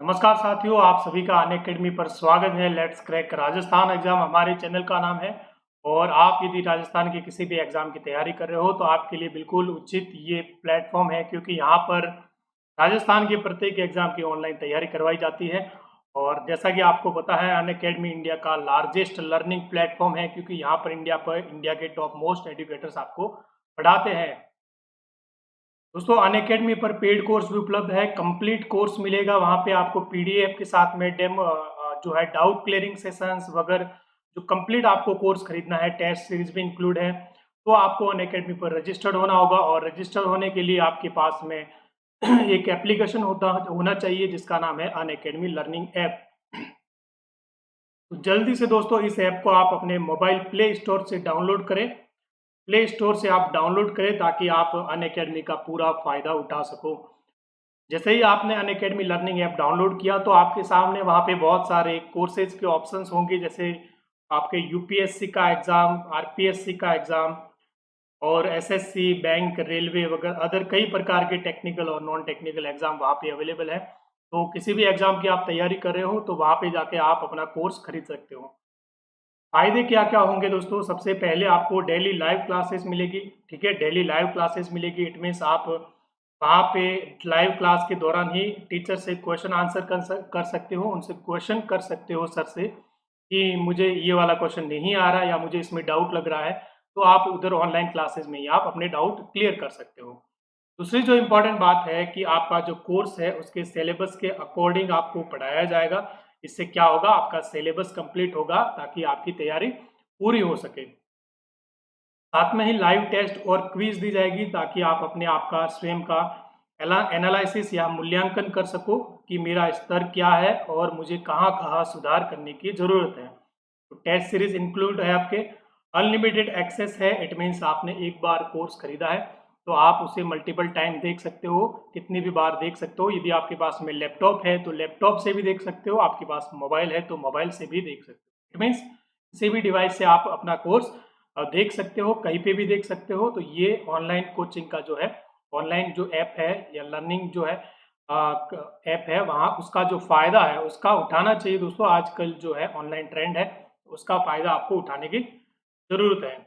नमस्कार साथियों, आप सभी का अन अकेडमी पर स्वागत है। लेट्स क्रैक राजस्थान एग्जाम हमारे चैनल का नाम है। और आप यदि राजस्थान के किसी भी एग्जाम की तैयारी कर रहे हो तो आपके लिए बिल्कुल उचित ये प्लेटफॉर्म है, क्योंकि यहाँ पर राजस्थान के प्रत्येक एग्जाम की ऑनलाइन तैयारी करवाई जाती है। और जैसा कि आपको पता है, अन अकेडमी इंडिया का लार्जेस्ट लर्निंग प्लेटफॉर्म है, क्योंकि यहाँ पर इंडिया के टॉप मोस्ट एजुकेटर्स आपको पढ़ाते हैं। दोस्तों, अन अकेडमी पर पेड कोर्स भी उपलब्ध है। कंप्लीट कोर्स मिलेगा वहाँ पे आपको पीडीएफ के साथ में डेमो जो है डाउट क्लियरिंग सेशंस वगैरह। जो कंप्लीट आपको कोर्स खरीदना है, टेस्ट सीरीज भी इंक्लूड है। तो आपको अन अकेडमी पर रजिस्टर्ड होना होगा, और रजिस्टर्ड होने के लिए आपके पास में एक एप्लीकेशन होना चाहिए जिसका नाम है अन अकेडमी लर्निंग ऐप। तो जल्दी से दोस्तों इस ऐप को आप अपने मोबाइल प्ले स्टोर से डाउनलोड करें। प्ले स्टोर से आप डाउनलोड करें ताकि आप अन अकेडमी का पूरा फायदा उठा सको। जैसे ही आपने अन अकेडमी लर्निंग ऐप डाउनलोड किया तो आपके सामने वहाँ पे बहुत सारे कोर्सेज के ऑप्शंस होंगे, जैसे आपके यूपीएससी का एग्ज़ाम, आरपीएससी का एग्ज़ाम, और एसएससी, बैंक, रेलवे वगैरह अदर कई प्रकार के टेक्निकल और नॉन टेक्निकल एग्ज़ाम वहाँ पे अवेलेबल है। तो किसी भी एग्ज़ाम की आप तैयारी कर रहे हो तो वहाँ पे जाके आप अपना कोर्स खरीद सकते हो। फायदे क्या क्या होंगे दोस्तों? सबसे पहले आपको डेली लाइव क्लासेस मिलेगी। ठीक है, डेली लाइव क्लासेस मिलेगी। इट मीन्स आप वहाँ पे लाइव क्लास के दौरान ही टीचर से क्वेश्चन आंसर कर सकते हो, उनसे क्वेश्चन कर सकते हो सर से कि मुझे ये वाला क्वेश्चन नहीं आ रहा या मुझे इसमें डाउट लग रहा है। तो आप उधर ऑनलाइन क्लासेस में ही आप अपने डाउट क्लियर कर सकते हो। दूसरी जो इम्पोर्टेंट बात है कि आपका जो कोर्स है उसके सिलेबस के अकॉर्डिंग आपको पढ़ाया जाएगा। इससे क्या होगा, आपका सिलेबस कंप्लीट होगा ताकि आपकी तैयारी पूरी हो सके। साथ में ही लाइव टेस्ट और क्विज दी जाएगी ताकि आप अपने आप का स्वयं का एनालिसिस या मूल्यांकन कर सको कि मेरा स्तर क्या है और मुझे कहाँ कहाँ सुधार करने की ज़रूरत है। तो टेस्ट सीरीज इंक्लूड है आपके। अनलिमिटेड एक्सेस है। इट मीन्स आपने एक बार कोर्स खरीदा है तो आप उसे मल्टीपल टाइम देख सकते हो, कितनी भी बार देख सकते हो। यदि आपके पास में लैपटॉप है तो लैपटॉप से भी देख सकते हो, आपके पास मोबाइल है तो मोबाइल से भी देख सकते हो। इट मीन्स किसी भी डिवाइस से आप अपना कोर्स देख सकते हो, कहीं पे भी देख सकते हो। तो ये ऑनलाइन कोचिंग का जो है, ऑनलाइन जो ऐप है या लर्निंग जो है ऐप है, वहाँ उसका जो फ़ायदा है उसका उठाना चाहिए दोस्तों। आजकल जो है ऑनलाइन ट्रेंड है, उसका फ़ायदा आपको उठाने की ज़रूरत है।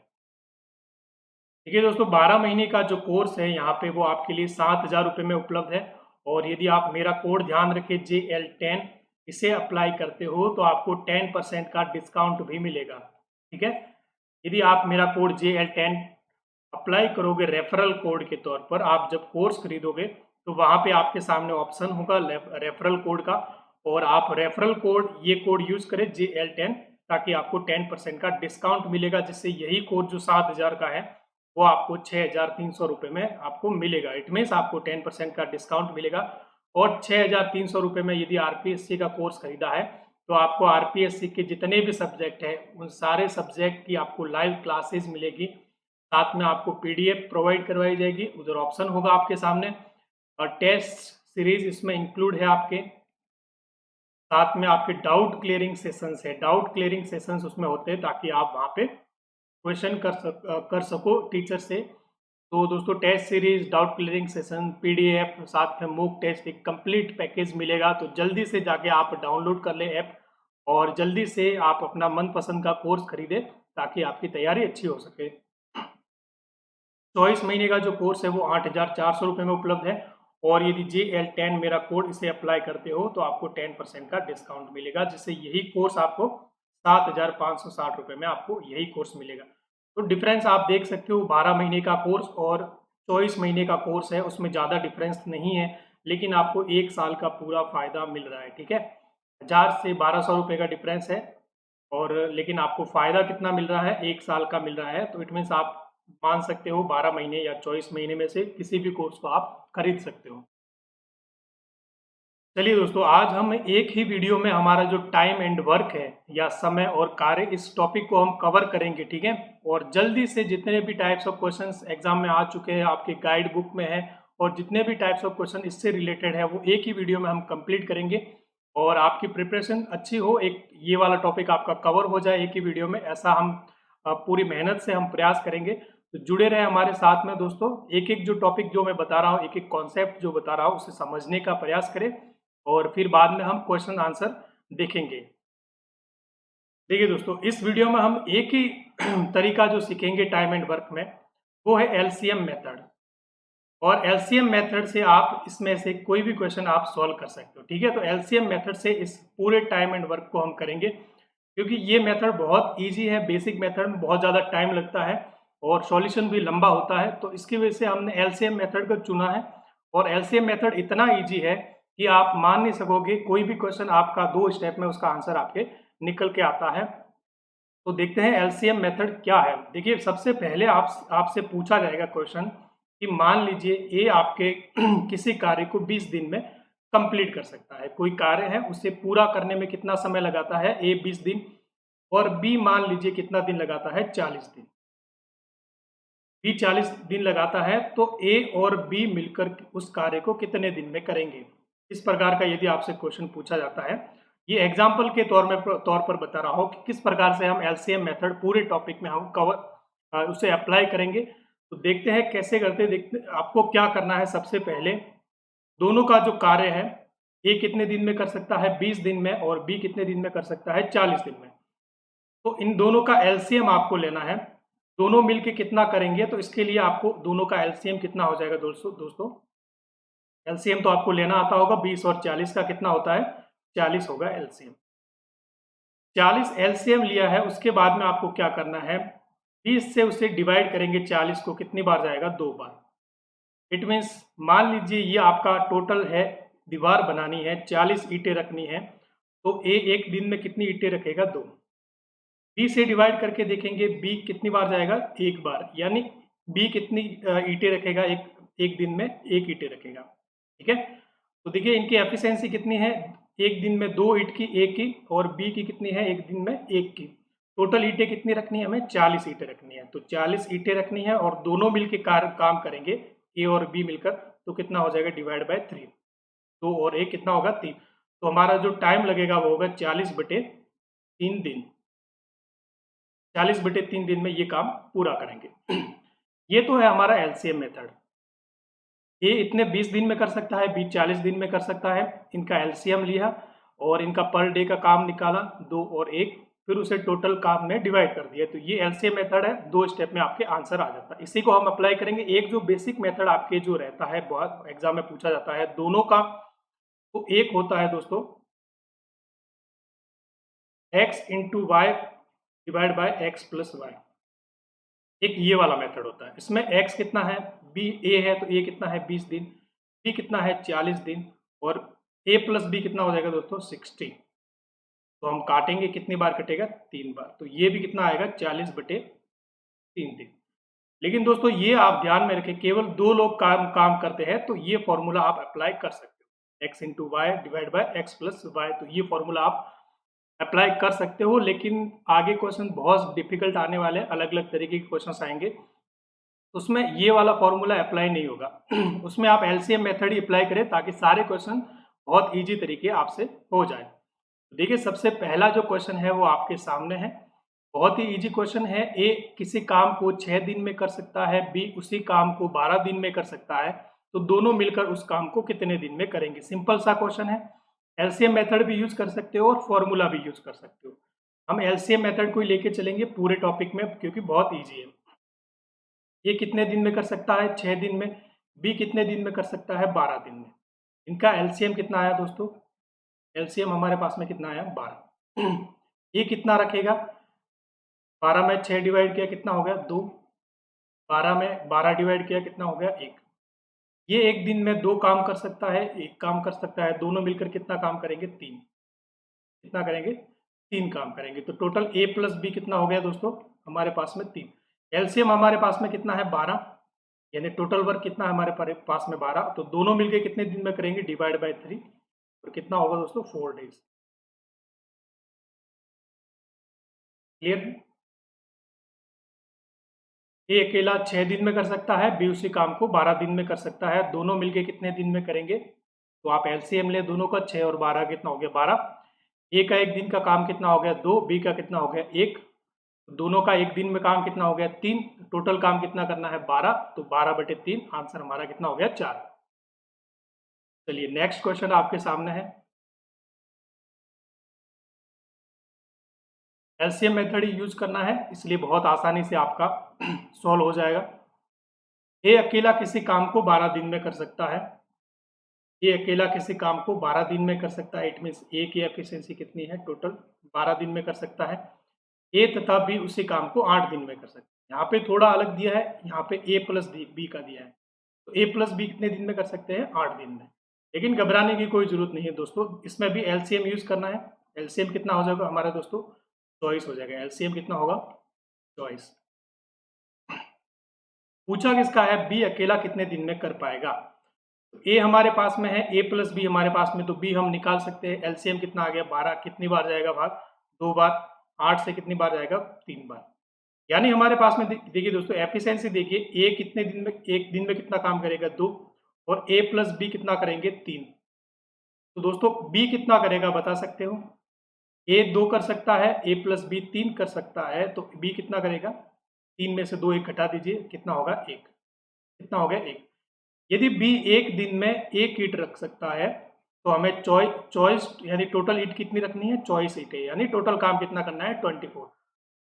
देखिए दोस्तों, 12 महीने का जो कोर्स है यहाँ पे वो आपके लिए 7,000 रुपये में उपलब्ध है। और यदि आप मेरा कोड ध्यान रखें JL10, इसे अप्लाई करते हो तो आपको 10% का डिस्काउंट भी मिलेगा। ठीक है, यदि आप मेरा कोड JL10 अप्लाई करोगे रेफरल कोड के तौर पर, आप जब कोर्स खरीदोगे तो वहाँ पे आपके सामने ऑप्शन होगा रेफरल कोड का, और आप रेफरल कोड ये कोड यूज़ करें JL10, ताकि आपको 10% का डिस्काउंट मिलेगा, जिससे यही कोड जो 7,000 का है वो आपको 6,300 रुपये में आपको मिलेगा। इट मीन्स आपको 10% का डिस्काउंट मिलेगा। और 6,300 रुपये में यदि आरपीएससी का कोर्स खरीदा है तो आपको आरपीएससी के जितने भी सब्जेक्ट हैं उन सारे सब्जेक्ट की आपको लाइव क्लासेस मिलेगी। साथ में आपको पीडीएफ प्रोवाइड करवाई जाएगी, उधर ऑप्शन होगा आपके सामने। और टेस्ट सीरीज इसमें इंक्लूड है आपके। साथ में आपके डाउट क्लियरिंग सेशंस है। डाउट क्लियरिंग सेशंस उसमें होते हैं ताकि आप वहाँ पे क्वेश्चन कर सको टीचर से। तो दोस्तों, test series, doubt clearing session, PDF, साथ में मूक टेस्ट, एक कंप्लीट पैकेज मिलेगा। तो जल्दी से जाके आप डाउनलोड कर लें ऐप, और जल्दी से आप अपना मनपसंद का कोर्स खरीदें ताकि आपकी तैयारी अच्छी हो सके। 24 महीने का जो कोर्स है वो 8,400 रुपये में उपलब्ध है। और यदि JL10 मेरा कोड इसे अप्लाई करते हो तो आपको 10% का डिस्काउंट मिलेगा, जिससे यही कोर्स आपको 7,560 रुपये में आपको यही कोर्स मिलेगा। तो डिफरेंस आप देख सकते हो, 12 महीने का कोर्स और 24 महीने का कोर्स है, उसमें ज़्यादा डिफरेंस नहीं है, लेकिन आपको 1 साल का पूरा फ़ायदा मिल रहा है। ठीक है, 1,000 से 1,200 रुपये का डिफरेंस है, और लेकिन आपको फ़ायदा कितना मिल रहा है, 1 साल का मिल रहा है। तो इट मीन्स आप मान सकते हो 12 महीने या 24 महीने में से किसी भी कोर्स को आप खरीद सकते हो। चलिए दोस्तों, आज हम एक ही वीडियो में हमारा जो टाइम एंड वर्क है या समय और कार्य, इस टॉपिक को हम कवर करेंगे। ठीक है, और जल्दी से जितने भी टाइप्स ऑफ क्वेश्चंस एग्जाम में आ चुके हैं आपके गाइड बुक में है, और जितने भी टाइप्स ऑफ क्वेश्चन इससे रिलेटेड है वो एक ही वीडियो में हम कंप्लीट करेंगे। और आपकी प्रिपरेशन अच्छी हो, एक ये वाला टॉपिक आपका कवर हो जाए एक ही वीडियो में, ऐसा हम पूरी मेहनत से हम प्रयास करेंगे। तो जुड़े रहे हमारे साथ में दोस्तों। एक एक जो टॉपिक जो मैं बता रहा हूँ, एक एक कॉन्सेप्ट जो बता रहा हूँ, उसे समझने का प्रयास करें। और फिर बाद में हम क्वेश्चन आंसर देखेंगे। देखिए दोस्तों, इस वीडियो में हम एक ही तरीका जो सीखेंगे टाइम एंड वर्क में, वो है एलसीएम मेथड। और एलसीएम मेथड से आप इसमें से कोई भी क्वेश्चन आप सॉल्व कर सकते हो। ठीक है, तो एलसीएम मेथड से इस पूरे टाइम एंड वर्क को हम करेंगे, क्योंकि ये मेथड बहुत इजी है। बेसिक मेथड में बहुत ज़्यादा टाइम लगता है और सॉल्यूशन भी लंबा होता है, तो इसकी वजह से हमने एलसीएम मेथड को चुना है। और एलसीएम मेथड इतना ईजी है कि आप मान नहीं सकोगे, कोई भी क्वेश्चन आपका 2 स्टेप में उसका आंसर आपके निकल के आता है। तो देखते हैं एलसीएम मेथड क्या है। देखिए, सबसे पहले आपसे पूछा जाएगा क्वेश्चन कि मान लीजिए ए आपके किसी कार्य को 20 दिन में कंप्लीट कर सकता है। कोई कार्य है, उसे पूरा करने में कितना समय लगाता है, ए 20 दिन, और बी मान लीजिए कितना दिन लगाता है, 40 दिन। बी 40 दिन लगाता है, तो ए और बी मिलकर उस कार्य को कितने दिन में करेंगे। इस प्रकार का यदि आपसे क्वेश्चन पूछा जाता है, ये एग्जाम्पल के तौर पर बता रहा हूँ कि किस प्रकार से हम एलसीएम मेथड पूरे टॉपिक में हम उसे अप्लाई करेंगे। तो देखते हैं कैसे करते। देखते आपको क्या करना है। सबसे पहले दोनों का जो कार्य है, ए कितने दिन में कर सकता है, 20 दिन में, और बी कितने दिन में कर सकता है, 40 दिन में। तो इन दोनों का एलसीएम आपको लेना है। दोनों मिलके कितना करेंगे, तो इसके लिए आपको दोनों का एलसीएम कितना हो जाएगा दोस्तों। एलसीएम तो आपको लेना आता होगा, 20 और 40 का कितना होता है, 40 होगा एलसीएम। 40 एलसीएम लिया है, उसके बाद में आपको क्या करना है, 20 से उसे डिवाइड करेंगे। 40 को कितनी बार जाएगा, 2 बार। इट मीन्स मान लीजिए ये आपका टोटल है, दीवार बनानी है, 40 ईंटें रखनी है, तो ए एक दिन में कितनी ईंटें रखेगा, 2। बी से डिवाइड करके देखेंगे, बी कितनी बार जाएगा, 1 बार। यानी बी कितनी ईंटें रखेगा, एक दिन में 1 ईंटें रखेगा। ठीक है, तो देखिए इनकी एफिशिएंसी कितनी है, एक दिन में 2 ईंट की, 1 की, और बी की कितनी है, एक दिन में 1 की। टोटल ईंटें कितनी रखनी है, हमें 40 ईंटें रखनी है। तो 40 ईंटें रखनी है और दोनों मिलकर काम करेंगे, ए और बी मिलकर, तो कितना हो जाएगा, डिवाइड बाय 3। 2 और 1 कितना होगा, 3। तो हमारा जो टाइम लगेगा वो होगा 40/3 दिन। 40/3 दिन में ये काम पूरा करेंगे। ये तो है हमारा एलसीएम मेथड। ये इतने 20 दिन में कर सकता है, बी 40 दिन में कर सकता है। इनका एलसीएम लिया और इनका पर डे का काम निकाला, 2 और 1, फिर उसे टोटल काम में डिवाइड कर दिया। तो ये एलसीएम मेथड है, 2 स्टेप में आपके आंसर आ जाता है। इसी को हम अप्लाई करेंगे। एक जो बेसिक मेथड आपके जो रहता है, बहुत एग्जाम में पूछा जाता है दोनों का, तो एक होता है दोस्तों x into Y divide by x plus Y. एक ये वाला मेथड होता है। इसमें x कितना है, b a है, तो a कितना है, 20 दिन, b कितना है, 40 दिन, और a प्लस b कितना हो जाएगा दोस्तों, 60। तो हम काटेंगे, कितनी बार कटेगा, 3 बार। तो ये भी कितना आएगा, 40/3 दिन। लेकिन दोस्तों ये आप ध्यान में रखें, केवल 2 लोग काम करते हैं, तो ये फॉर्मूला आप अप्लाई कर सकते हो, x into Y divide by x plus Y. तो ये फॉर्मूला आप अप्लाई कर सकते हो। लेकिन आगे क्वेश्चन बहुत डिफिकल्ट आने वाले हैं, अलग अलग तरीके के क्वेश्चन आएंगे, उसमें ये वाला फॉर्मूला अप्लाई नहीं होगा। उसमें आप एलसीएम मेथड ही अप्लाई करें, ताकि सारे क्वेश्चन बहुत इजी तरीके आपसे हो जाए। देखिए, सबसे पहला जो क्वेश्चन है वो आपके सामने है। बहुत ही इजी क्वेश्चन है। ए किसी काम को 6 दिन में कर सकता है, बी उसी काम को 12 दिन में कर सकता है, तो दोनों मिलकर उस काम को कितने दिन में करेंगे। सिंपल सा क्वेश्चन है। एलसीएम मेथड भी यूज कर सकते हो और फॉर्मूला भी यूज कर सकते हो। हम एलसीएम मेथड को ही लेके चलेंगे पूरे टॉपिक में, क्योंकि बहुत ईजी है। ये कितने दिन में कर सकता है, 6 दिन में। बी कितने दिन में कर सकता है, 12 दिन में। इनका एलसीएम कितना आया दोस्तों, एलसीएम हमारे पास में कितना आया, 12। ये कितना रखेगा, 12 में 6 डिवाइड किया कितना हो गया, 2। 12 में 12 डिवाइड किया कितना हो गया, 1। ये एक दिन में 2 काम कर सकता है, 1 काम कर सकता है। दोनों मिलकर कितना काम करेंगे, 3। कितना करेंगे, 3 काम करेंगे। तो टोटल ए प्लस बी कितना हो गया दोस्तों, हमारे पास में 3। एलसीएम हमारे पास में कितना है, 12। यानी टोटल वर्क कितना है हमारे पास में, 12। तो दोनों मिलकर कितने दिन में करेंगे, डिवाइड बाय 3, और कितना होगा दोस्तों, 4 डेज। क्लियर है। ए अकेला 6 दिन में कर सकता है, बी उसी काम को 12 दिन में कर सकता है। दोनों मिलके कितने दिन में करेंगे, तो आप एलसीएम ले दोनों का, 6 और 12 कितना हो गया, 12। ए का एक दिन का काम कितना हो गया, 2। बी का कितना हो गया, 1। दोनों का एक दिन में काम कितना हो गया, 3। टोटल काम कितना करना है, 12। तो 12/3, आंसर हमारा कितना हो गया, 4। चलिए नेक्स्ट क्वेश्चन आपके सामने है। एलसीएम मेथड ही यूज करना है, इसलिए बहुत आसानी से आपका सॉल्व हो जाएगा। ए अकेला किसी काम को 12 दिन में कर सकता है। ए अकेला किसी काम को 12 दिन में कर सकता है। इट मीन्स ए की एफिशिएंसी कितनी है, टोटल 12 दिन में कर सकता है। ए तथा बी उसी काम को 8 दिन में कर सकते हैं। यहाँ पे थोड़ा अलग दिया है, यहाँ पे ए प्लस बी का दिया है, तो ए प्लस बी कितने दिन में कर सकते हैं, 8 दिन में। लेकिन घबराने की कोई जरूरत नहीं है दोस्तों, इसमें भी एलसीएम यूज करना है। एलसीएम कितना हो जाएगा हमारा दोस्तों, 24 हो जाएगा। एलसीएम कितना होगा, 24। पूछा किसका है, बी अकेला कितने दिन में कर पाएगा। तो ए हमारे पास में है, ए प्लस बी हमारे पास में, तो बी हम निकाल सकते हैं। एलसीएम कितना आ गया, 12। कितनी बार जाएगा भाग, 2 बार। 8 से कितनी बार जाएगा, 3 बार। यानी हमारे पास में देखिए दोस्तों, एफिशिएंसी देखिए, ए कितने दिन में, एक दिन में कितना काम करेगा, 2, और ए प्लस बी कितना करेंगे, 3। तो दोस्तों बी कितना करेगा बता सकते हो, ए 2 कर सकता है, ए प्लस बी 3 कर सकता है, तो बी कितना करेगा, 3 में से 2 एक घटा दीजिए, कितना होगा, 1। कितना हो गया, 1। यदि बी एक दिन में 1 ईंट रख सकता है, तो हमें चॉइस यानी टोटल ईंट कितनी रखनी है, 24 ईंटें, यानी टोटल काम कितना करना है, 24।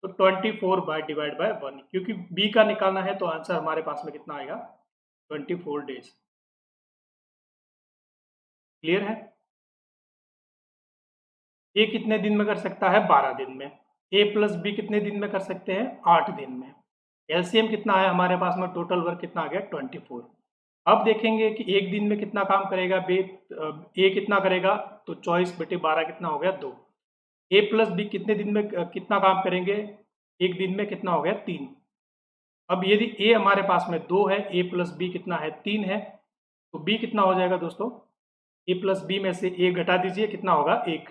तो 24 बाय डिवाइड बाय 1, क्योंकि बी का निकालना है, तो आंसर हमारे पास में कितना आएगा, 24 डेज। क्लियर है। ए कितने दिन में कर सकता है, 12 दिन में। ए प्लस बी कितने दिन में कर सकते हैं, 8 दिन में। एलसीएम कितना है हमारे पास में, टोटल वर्क कितना आ गया, 24। अब देखेंगे कि एक दिन में कितना काम करेगा ए कितना करेगा, तो 24/12 कितना हो गया, 2। ए प्लस बी कितने दिन में कितना काम करेंगे, एक दिन में कितना हो गया, 3। अब यदि ए हमारे पास में 2 है, ए प्लस बी कितना है, 3 है, तो बी कितना हो जाएगा दोस्तों, ए प्लस बी में से ए घटा दीजिए, कितना होगा, 1।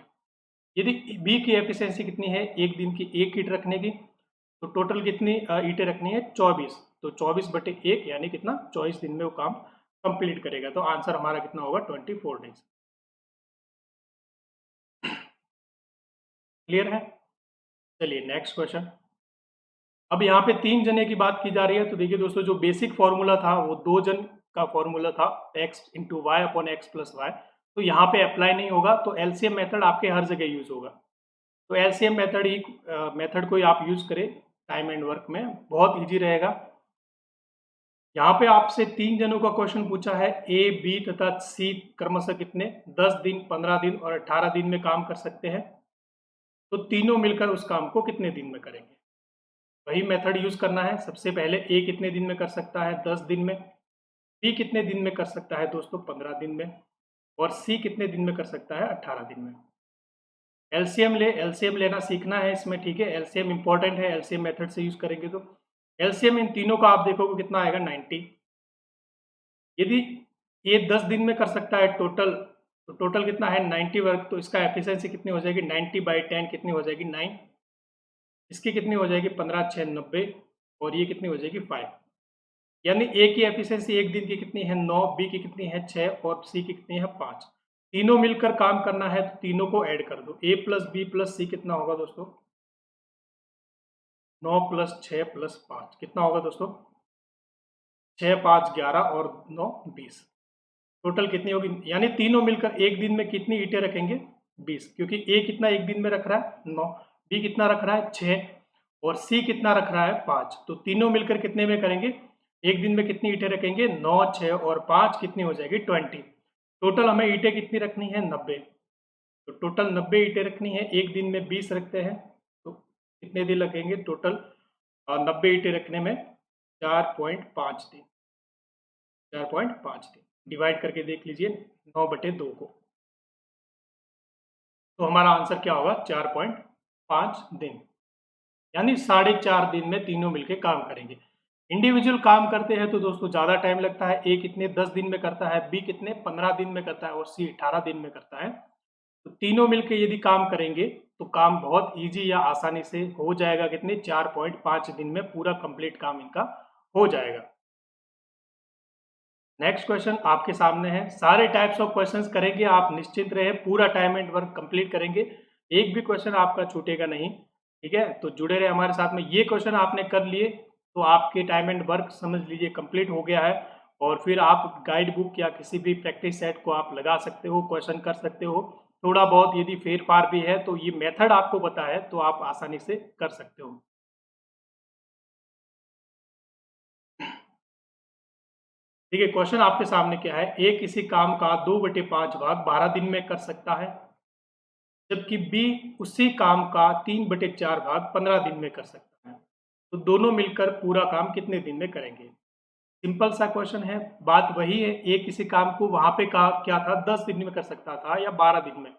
यदि बी की एफिशिएंसी कितनी है, एक दिन की 1 ईंट रखने की, तो टोटल कितनी ईंटें रखनी है, 24। तो 24/1 यानी कितना, 24 दिन में वो काम कंप्लीट करेगा। तो आंसर हमारा कितना होगा, 24 डेज। क्लियर है। चलिए नेक्स्ट क्वेश्चन। अब यहाँ पे 3 जने की बात की जा रही है, तो देखिए दोस्तों, जो बेसिक फॉर्मूला था वो 2 जन का फॉर्मूला था, x into Y upon X plus Y, तो यहाँ पे अप्लाई नहीं होगा, तो एलसीएम मेथड आपके हर जगह यूज होगा। तो एलसीएम मेथड ही मेथड को ही आप यूज करें टाइम एंड वर्क में, बहुत इजी रहेगा। यहाँ पे आपसे 3 जनों का क्वेश्चन पूछा है, ए बी तथा सी क्रमशः कितने 10 दिन, 15 दिन और 18 दिन में काम कर सकते हैं, तो तीनों मिलकर उस काम को कितने दिन में करेंगे। वही मेथड यूज करना है। सबसे पहले ए कितने दिन में कर सकता है, 10 दिन में। बी कितने दिन में कर सकता है दोस्तों, 15 दिन में। और सी कितने दिन में कर सकता है, 18 दिन में। एलसीएम लेना सीखना है इसमें, ठीक है। एलसीएम इंपॉर्टेंट है, एलसीएम मेथड से यूज करेंगे तो एलसीएम इन तीनों का आप देखोगे कितना आएगा, 90। यदि ये 10 दिन में कर सकता है टोटल, तो टोटल कितना है, 90 वर्क, तो इसका एफिशिएंसी कितनी हो जाएगी, 90/10 कितनी हो जाएगी, 9। इसकी कितनी हो जाएगी, 15 6 90, और ये कितनी हो जाएगी, 5। यानी ए की एफिशिएंसी एक दिन की कितनी है, 9, बी की कितनी है, 6, और सी की कितनी है, 5। तीनों मिलकर काम करना है, तो तीनों को ऐड कर दो। ए प्लस बी प्लस सी कितना होगा दोस्तों, 9 + 6 + 5 कितना होगा दोस्तों, 6 5 11 और 9 20। टोटल कितनी होगी, यानी तीनों मिलकर एक दिन में कितनी ईंटें रखेंगे, 20, क्योंकि ए कितना एक दिन में रख रहा है, 9, बी कितना रख रहा है, 6, और सी कितना रख रहा है, 5। तो तीनों मिलकर कितने में करेंगे, एक दिन में कितनी ईंटें रखेंगे, 9 6 और 5 कितनी हो जाएगी, 20। टोटल हमें ईंटें कितनी रखनी है, 90। तो टोटल 90 ईंटें रखनी है, एक दिन में 20 रखते हैं, तो कितने दिन लगेंगे टोटल, और 90 ईंटें रखने में 4.5 दिन। 4.5 दिन डिवाइड करके देख लीजिए 9/2 को, तो हमारा आंसर क्या होगा, 4.5 दिन। यानी 4.5 दिन में तीनों मिलके काम करेंगे। इंडिविजुअल काम करते हैं तो दोस्तों ज़्यादा टाइम लगता है। ए कितने 10 दिन में करता है, बी कितने 15 दिन में करता है, और सी 18 दिन में करता है। तो तीनों मिलके यदि काम करेंगे तो काम बहुत इजी या आसानी से हो जाएगा, कितने 4.5 दिन में पूरा कंप्लीट काम इनका हो जाएगा। नेक्स्ट क्वेश्चन आपके सामने है। सारे टाइप्स ऑफ क्वेश्चंस करेंगे आप, निश्चिंत रहे, पूरा टाइम एंड वर्क कंप्लीट करेंगे, एक भी क्वेश्चन आपका छूटेगा नहीं, ठीक है। तो जुड़े रहे हमारे साथ में। ये क्वेश्चन आपने कर लिए तो आपके टाइम एंड वर्क समझ लीजिए कंप्लीट हो गया है, और फिर आप गाइड बुक या किसी भी प्रैक्टिस सेट को आप लगा सकते हो, क्वेश्चन कर सकते हो। थोड़ा बहुत यदि फेर फार भी है तो ये मेथड आपको पता है तो आप आसानी से कर सकते हो। देखिए क्वेश्चन आपके सामने क्या है, ए किसी काम का 2/5 भाग 12 दिन में कर सकता है, जबकि बी उसी काम का 3/4 भाग 15 दिन में कर सकता है। तो दोनों मिलकर पूरा काम कितने दिन में करेंगे? सिंपल सा क्वेश्चन है, बात वही है। ए किसी काम को वहां पे कहा क्या था, 10 दिन में कर सकता था या 12 दिन में।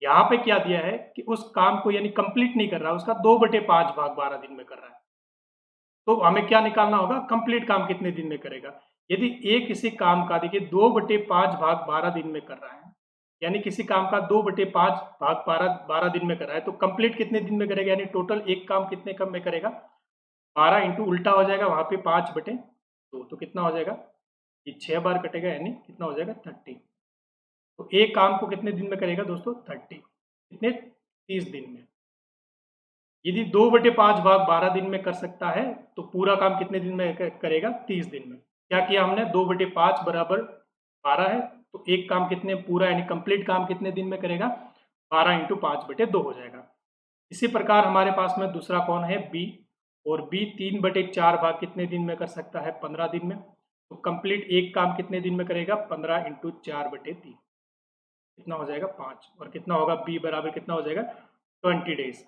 यहाँ पे क्या दिया है कि उस काम को यानी कंप्लीट नहीं कर रहा, उसका 2/5 भाग 12 दिन में कर रहा है। तो हमें क्या निकालना होगा, कंप्लीट काम कितने दिन में करेगा। यदि ए किसी काम का देखिए 2/5 भाग 12 दिन में कर रहा है, यानी किसी काम का 2/5 भाग 12 दिन में कर रहा है, तो कंप्लीट कितने दिन में करेगा, यानी टोटल एक काम कितने कम में करेगा, 12 इंटू उल्टा हो जाएगा वहां पे 5/2, तो कितना हो जाएगा, ये 6 बार कटेगा, यानी कितना हो जाएगा 30। तो एक काम को कितने दिन में करेगा दोस्तों, 30, कितने, 30 दिन में। यदि 2/5 भाग 12 दिन में कर सकता है तो पूरा काम कितने दिन में करेगा, 30 दिन में। क्या किया हमने, 2/5 बराबर 12 है, तो एक काम कितने पूरा यानी कंप्लीट काम कितने दिन में करेगा, 12 इंटू 5/2 हो जाएगा। इसी प्रकार हमारे पास में दूसरा कौन है, बी, और बी 3/4 भाग कितने दिन में कर सकता है, 15 दिन में। तो कंप्लीट एक काम कितने दिन में करेगा, 15 इंटू 4/3, कितना हो जाएगा 5, और कितना होगा बी बराबर कितना हो जाएगा 20 डेज।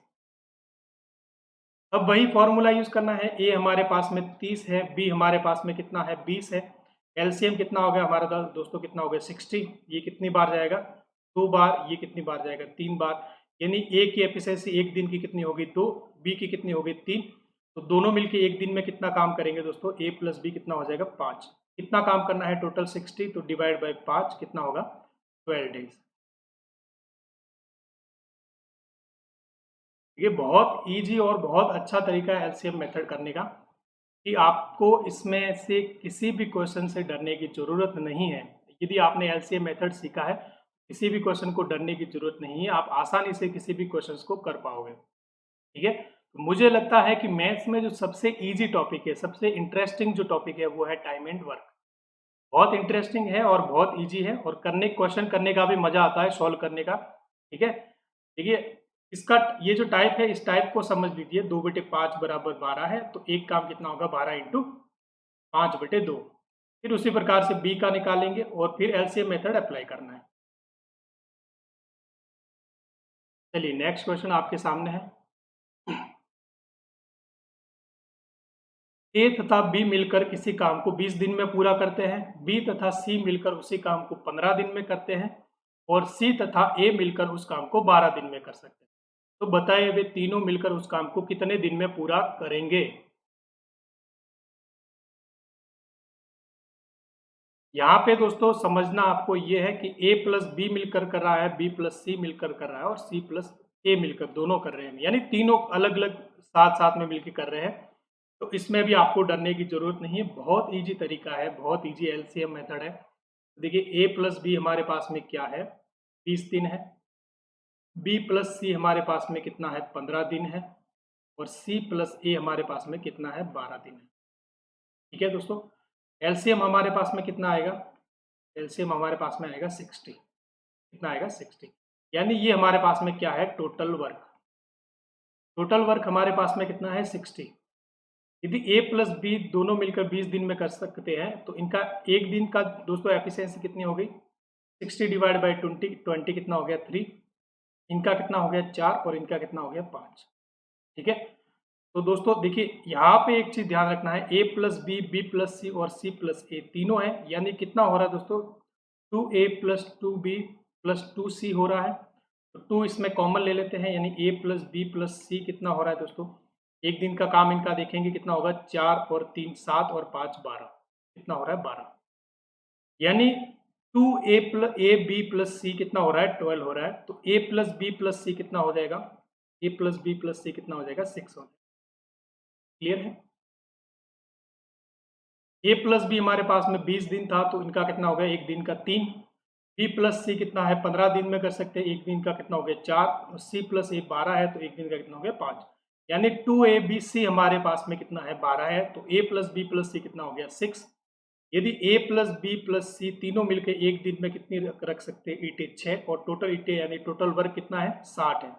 अब वही फॉर्मूला यूज करना है, ए हमारे पास में 30 है, बी हमारे पास में कितना है 20 है, एलसीएम कितना हो गया हमारा दोस्तों, कितना हो गया 60। ये कितनी बार जाएगा, 2 बार, ये कितनी बार जाएगा 3 बार, यानी ए की एफिशिएंसी एक दिन की कितनी होगी 2, बी की कितनी होगी 3। तो दोनों मिलके एक दिन में कितना काम करेंगे दोस्तों, ए प्लस बी कितना हो जाएगा 5। कितना काम करना है टोटल 60, तो डिवाइड बाई 5 कितना होगा 12 डेज। ये बहुत इजी और बहुत अच्छा तरीका है एलसीएम मेथड करने का, कि आपको इसमें से किसी भी क्वेश्चन से डरने की ज़रूरत नहीं है। यदि आपने एलसीएम मेथड सीखा है, किसी भी क्वेश्चन को डरने की ज़रूरत नहीं है, आप आसानी से किसी भी क्वेश्चन को कर पाओगे। ठीक है, तो मुझे लगता है कि मैथ्स में जो सबसे इजी टॉपिक है, सबसे इंटरेस्टिंग जो टॉपिक है वो है टाइम एंड वर्क। बहुत इंटरेस्टिंग है और बहुत ईजी है, और क्वेश्चन करने का भी मज़ा आता है, सॉल्व करने का। ठीक है, देखिए इसका ये जो टाइप है, इस टाइप को समझ लीजिए, 2/5 बराबर 12 है, तो एक काम कितना होगा 12 इंटू 5/2। फिर उसी प्रकार से बी का निकालेंगे और फिर एलसीएम मेथड अप्लाई करना है। चलिए नेक्स्ट क्वेश्चन आपके सामने है, ए तथा बी मिलकर किसी काम को 20 दिन में पूरा करते हैं, बी तथा सी मिलकर उसी काम को 15 दिन में करते हैं, और सी तथा ए मिलकर उस काम को 12 दिन में कर सकते हैं। तो बताइए वे तीनों मिलकर उस काम को कितने दिन में पूरा करेंगे। यहाँ पे दोस्तों समझना आपको ये है कि ए प्लस बी मिलकर कर रहा है, बी प्लस सी मिलकर कर रहा है, और सी प्लस ए मिलकर दोनों कर रहे हैं, यानी तीनों अलग अलग साथ साथ में मिलकर कर रहे हैं। तो इसमें भी आपको डरने की जरूरत नहीं है, बहुत इजी तरीका है, बहुत इजी एलसीएम मेथड है। देखिए ए प्लस बी हमारे पास में क्या है, 20 दिन है, बी प्लस सी हमारे पास में कितना है 15 दिन है, और सी प्लस ए हमारे पास में कितना है 12 दिन है। ठीक है दोस्तों, एलसीएम हमारे पास में कितना आएगा, एलसीएम हमारे पास में आएगा 60। कितना आएगा 60, यानी ये हमारे पास में क्या है टोटल वर्क। टोटल वर्क हमारे पास में कितना है 60। यदि ए प्लस बी दोनों मिलकर 20 दिन में कर सकते हैं, तो इनका एक दिन का दोस्तों एफिशिएंसी कितनी हो गई, 60 डिवाइड बाई 20, 20 कितना हो गया 3, इनका कितना हो गया 4, और इनका कितना हो गया 5। ठीक है, तो दोस्तों देखिए यहाँ पे एक चीज ध्यान रखना है, ए प्लस बी, बी प्लस सी और सी प्लस ए तीनों है, यानी कितना हो रहा है दोस्तों 2a plus 2b plus 2c हो रहा है। तो 2 इसमें कॉमन ले लेते हैं, यानी a प्लस बी प्लस सी कितना हो रहा है दोस्तों, एक दिन का काम इनका देखेंगे कितना होगा, 4 और 3 7 और 5 12, कितना हो रहा है 12, यानी 2a बी प्लस सी कितना हो रहा है 12 हो रहा है। तो a प्लस बी प्लस सी कितना हो जाएगा, a प्लस बी प्लस सी कितना हो जाएगा 6 हो जाएगा। क्लियर है, ए प्लस बी हमारे पास में 20 दिन था, तो इनका कितना हो गया एक दिन का 3, बी प्लस सी कितना है 15 दिन में कर सकते हैं, एक दिन का कितना हो गया 4, और सी प्लस ए 12 है, तो एक दिन का कितना हो गया 5, यानी 2a बी सी हमारे पास में कितना है 12 है, तो a प्लस बी प्लस सी कितना हो गया 6, यदि a प्लस बी प्लस सी तीनों मिलकर एक दिन में कितनी रख सकते हैं ईंटें 6, और टोटल ईंटें यानी टोटल वर्क कितना है 60 है।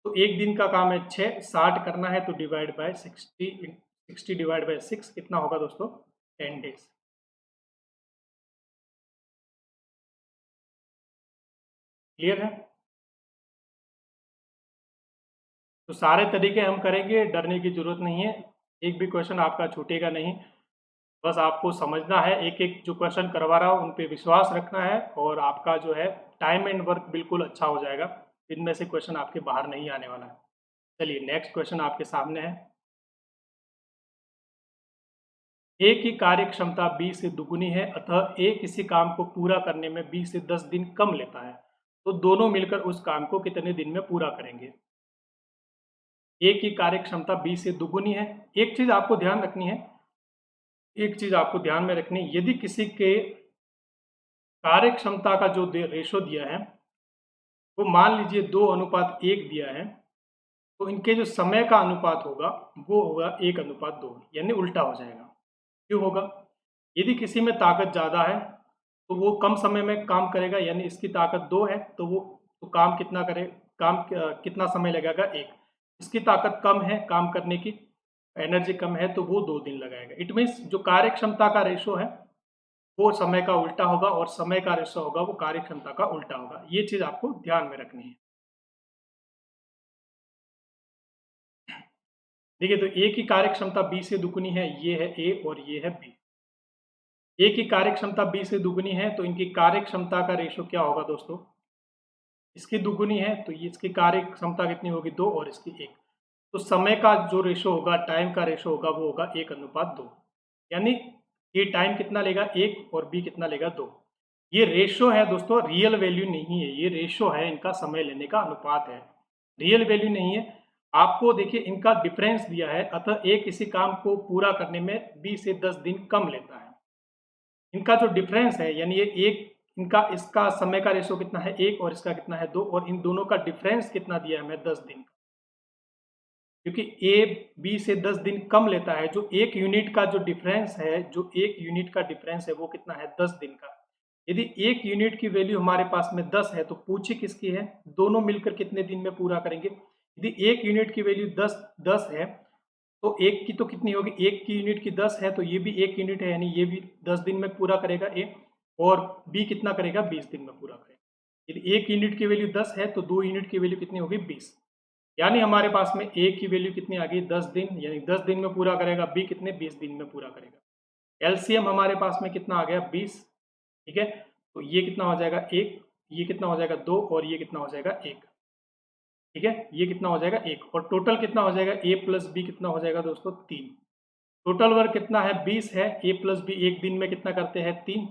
तो एक दिन का काम है 6, 60 करना है तो डिवाइड बाय 60 डिवाइड बाय 6 कितना होगा दोस्तों 10 डेज। क्लियर है? तो सारे तरीके हम करेंगे, डरने की जरूरत नहीं है, एक भी क्वेश्चन आपका छूटेगा नहीं। बस आपको समझना है, एक एक जो क्वेश्चन करवा रहा हूँ उन पे विश्वास रखना है, और आपका जो है टाइम एंड वर्क बिल्कुल अच्छा हो जाएगा। इनमें से क्वेश्चन आपके बाहर नहीं आने वाला है। चलिए नेक्स्ट क्वेश्चन आपके सामने है। ए की कार्य क्षमता बी से दुगुनी है, अतः ए किसी काम को पूरा करने में बी से 10 दिन कम लेता है, तो दोनों मिलकर उस काम को कितने दिन में पूरा करेंगे? ए की कार्य क्षमता बी से दुगुनी है। एक चीज आपको ध्यान रखनी है, एक चीज आपको ध्यान में रखनी है, यदि किसी के कार्य क्षमता का जो रेशो दिया है वो मान लीजिए 2:1 दिया है, तो इनके जो समय का अनुपात होगा वो होगा 1:2, यानी उल्टा हो जाएगा। क्यों होगा? यदि किसी में ताकत ज़्यादा है तो वो कम समय में काम करेगा, यानी इसकी ताकत 2 है तो वो तो काम कितना करे, काम कितना समय लगेगा 1। इसकी ताकत कम है, काम करने की एनर्जी कम है, तो वो 2 दिन लगाएगा। इट मीन्स जो कार्य क्षमता का रेशो है वो समय का उल्टा होगा, और समय का रेशो होगा वो कार्य क्षमता का उल्टा होगा। ये चीज़ आपको ध्यान में रखनी है। देखिए, तो ए की कार्य क्षमता बी से दुगुनी है, ये है ए और ये है बी। ए की कार्य क्षमता बी से दुगुनी है तो इनकी कार्य क्षमता का रेशो क्या होगा दोस्तों? इसकी दुगुनी है तो ये इसकी कार्य क्षमता कितनी होगी 2, और इसकी 1। तो समय का जो रेशो होगा, टाइम का रेशो होगा, वो होगा 1:2। यानी ये टाइम कितना लेगा 1 और बी कितना लेगा 2। ये रेशो है दोस्तों, रियल वैल्यू नहीं है, ये रेशो है, इनका समय लेने का अनुपात है, रियल वैल्यू नहीं है। आपको देखिए इनका डिफरेंस दिया है, अतः ए किसी काम को पूरा करने में बी से 10 दिन कम लेता है। इनका जो डिफरेंस है, यानी ये एक, इनका इसका समय का रेशो कितना है 1 और इसका कितना है 2, और इन दोनों का डिफरेंस कितना दिया है हमें 10 दिन का, क्योंकि ए बी से 10 दिन कम लेता है। जो एक यूनिट का जो डिफरेंस है, जो एक यूनिट का डिफरेंस है वो कितना है 10 दिन का। यदि एक यूनिट की वैल्यू हमारे पास में 10 है तो पूछे किसकी है, दोनों मिलकर कितने दिन में पूरा करेंगे। यदि एक यूनिट की वैल्यू 10 है तो एक की तो कितनी होगी, एक की यूनिट की 10 है तो ये भी एक यूनिट है, यानी ये भी 10 दिन में पूरा करेगा ए, और बी कितना करेगा 20 दिन में पूरा करेगा। यदि एक यूनिट की वैल्यू 10 है तो 2 यूनिट की वैल्यू कितनी होगी 20, यानी हमारे पास में ए की वैल्यू कितनी आ गई 10 दिन, यानी 10 दिन में पूरा करेगा, बी कितने 20 दिन में पूरा करेगा। एलसीएम हमारे पास में कितना आ गया 20। ठीक है, तो ये कितना हो जाएगा 1, ये कितना हो जाएगा 2, और ये कितना हो जाएगा 1। ठीक है, ये कितना हो जाएगा 1, और टोटल कितना हो जाएगा ए प्लस बी कितना हो जाएगा दोस्तों 3। टोटल वर्क कितना है 20 है, ए प्लस बी एक दिन में कितना करते हैं 3,